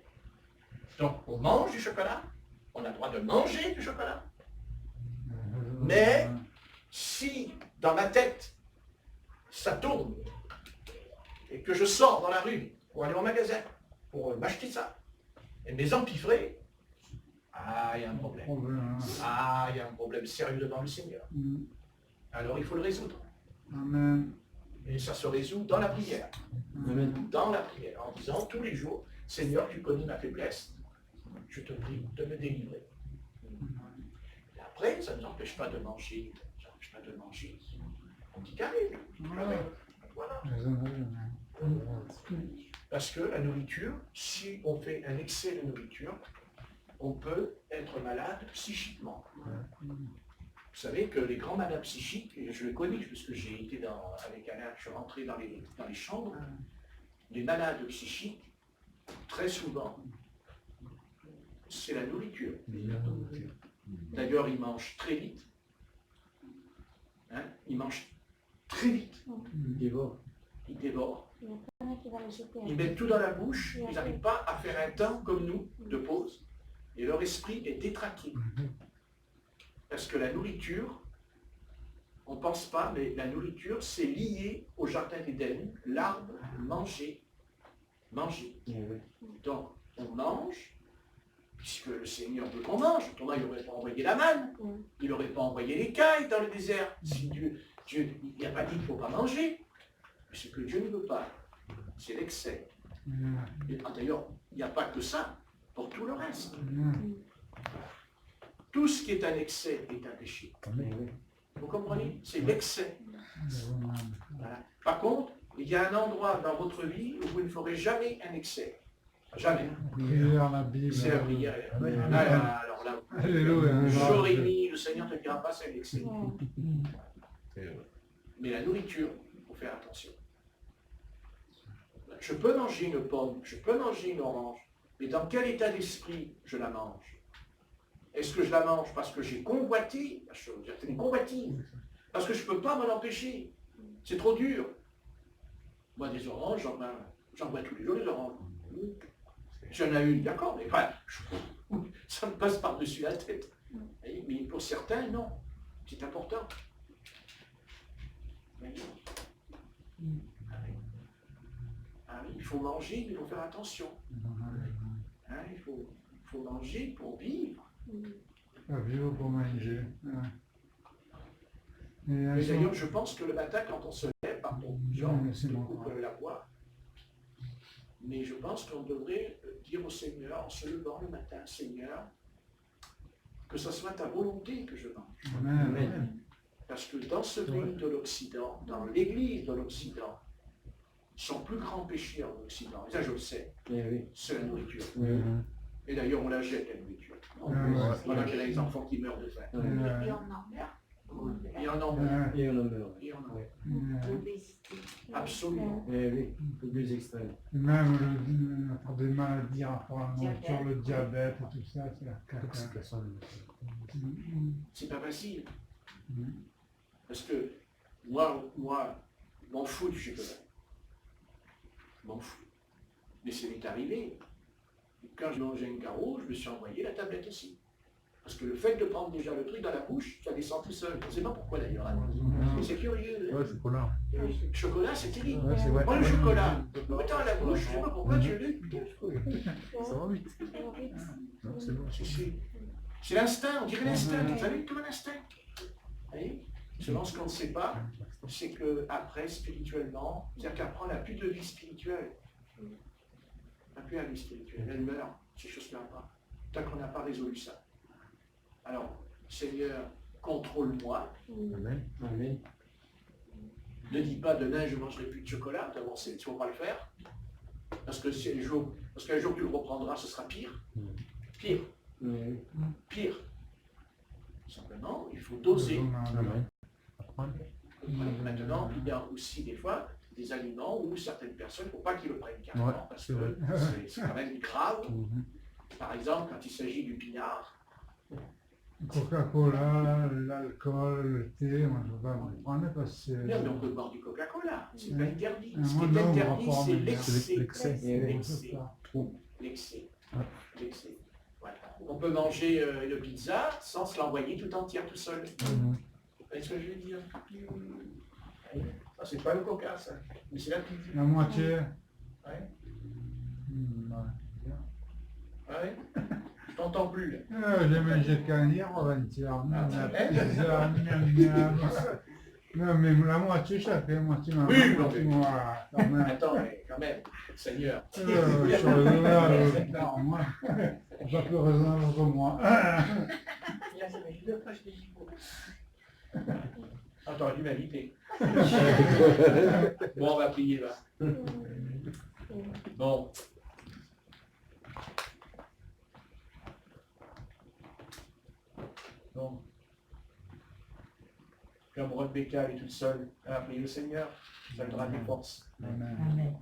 Donc, on mange du chocolat. On a le droit de manger du chocolat. Mais si, dans ma tête, ça tourne, et que je sors dans la rue pour aller au magasin, pour m'acheter ça, et mes empiffrés, ah, il y a un problème. Ah, il y a un problème sérieux devant le Seigneur. Alors, il faut le résoudre. Amen. Et ça se résout dans la prière. Amen. Dans la prière, en disant tous les jours, Seigneur, tu connais ma faiblesse. je te prie de me délivrer. Et après, ça ne nous empêche pas de manger, ça n'empêche pas de manger. On dit carré. Voilà. Parce que la nourriture, si on fait un excès de nourriture, on peut être malade psychiquement. Vous savez que les grands malades psychiques, et je le connais parce que j'ai été avec Alain, je suis rentré dans les chambres, les malades psychiques, très souvent, c'est la nourriture. D'ailleurs, ils mangent très vite. Hein, ils mangent très vite. Ils dévorent. Ils dévorent. Il y en a qui va les jeter. Ils mettent tout dans la bouche, ils n'arrivent pas à faire un temps comme nous, de pause, et leur esprit est détraqué. Parce que la nourriture, on ne pense pas, mais la nourriture, c'est lié au jardin d'Éden, l'arbre, manger. Donc, on mange, puisque le Seigneur veut qu'on mange, autrement il n'aurait pas envoyé la manne, il n'aurait pas envoyé les cailles dans le désert. Si Dieu il n'a pas dit qu'il ne faut pas manger. Ce que Dieu ne veut pas, c'est l'excès. Et d'ailleurs, il n'y a pas que ça, pour tout le reste. Tout ce qui est un excès est un péché. Vous comprenez? C'est l'excès. Voilà. Par contre, il y a un endroit dans votre vie où vous ne ferez jamais un excès. Jamais. La Bible. C'est la prière. Alors là, Alléluia. jour et nuit, le Seigneur ne te dira pas c'est un excès. Mais la nourriture, il faut faire attention. Je peux manger une pomme, je peux manger une orange, mais dans quel état d'esprit je la mange? Est-ce que je la mange parce que j'ai convoité la chose? C'est une convoitise. Parce que je ne peux pas m'en empêcher. C'est trop dur. Moi, des oranges, j'en bois tous les jours, des oranges. J'en ai une, d'accord, mais enfin, ça me passe par-dessus la tête. Mais pour certains, non. C'est important. Ah oui, il faut manger, mais il faut faire attention. Hein, il faut manger pour vivre. Vivre pour manger. Mais d'ailleurs, je pense que le matin, quand on se lève, pardon, je coupe la voix, mais je pense qu'on devrait dire au Seigneur, en se levant le matin, Seigneur, que ce soit ta volonté que je mange. Amen. Parce que dans ce pays de l'Occident, dans l'Église de l'Occident, son plus grand péché en Occident, et ça je le sais, c'est la nourriture. Et d'ailleurs, on la jette, la nourriture. Voilà qu'il y a des enfants qui meurent de faim. Et on en meurt. Et on en meurt. Et on en meurt. Et on en meurt. L'obésité. Absolument. Oui, le plus extrême. Même pour des maladies rapport à la nourriture, le diabète et tout ça, c'est la cata. C'est pas facile. Parce que moi, m'en fous du chocolat. M'en fous. Mais ça m'est arrivé. Quand je mangeais un carreau, je me suis envoyé la tablette aussi. Parce que le fait de prendre déjà le truc dans la bouche, ça descend tout seul. Je ne sais pas pourquoi d'ailleurs. C'est curieux. Ouais, c'est polar. Le chocolat, c'est terrible. Ouais, c'est vrai. Moi, le chocolat, le mettant à la bouche, je ne sais pas pourquoi tu le... Ça va vite. Non, c'est bon. C'est l'instinct, on dirait l'instinct. Vous savez, comme un instinct. Vous voyez? Selon ce qu'on ne sait pas, c'est qu'après, spirituellement, c'est-à-dire qu'après, on n'a plus de vie spirituelle. On n'a plus la vie spirituelle. Elle meurt, ces choses-là pas. Tant qu'on n'a pas résolu ça. Alors, Seigneur, contrôle-moi. Amen. Amen. Ne dis pas demain je ne mangerai plus de chocolat, d'abord tu ne vas pas le faire. Parce que qu'un jour tu le reprendras, ce sera pire. Pire. Pire. Simplement, il faut doser. Maintenant, il y a aussi des fois des aliments où certaines personnes, il ne faut pas qu'ils le prennent carrément, parce que c'est quand même grave. Par exemple, quand il s'agit du pinard. Coca-Cola, l'alcool, le thé, moi je ne veux pas m'en prendre parce que c'est... Non, mais on peut boire du Coca-Cola, c'est pas interdit. Ce Moi, qui est non, interdit, on va c'est pas l'excès. L'excès. L'excès. L'excès. Voilà. On peut manger une pizza sans se l'envoyer tout entière tout seul. Vous voyez ce que je veux dire? Ça, c'est pas le coca, ça. Mais c'est la pizza. La moitié. Ouais. Ouais. Je t'entends plus, là. J'ai mangé qu'un hier avant-hier. Ah, La pizza, miam. Non, mais la moitié chacun, moitié maman. Oui, moitié non, mais- moi, quand même. Attends, mais quand même, Seigneur. Chose là, moi. Pas plus raisonnable que moi. Là, ça met deux poches de gigot. Ah, t'aurais dû m'inviter. Bon, on va prier là. Bon. Bon. Comme Rebecca, elle est toute seule. Elle a prié le Seigneur. Ça lui donnera des forces. Amen. Amen.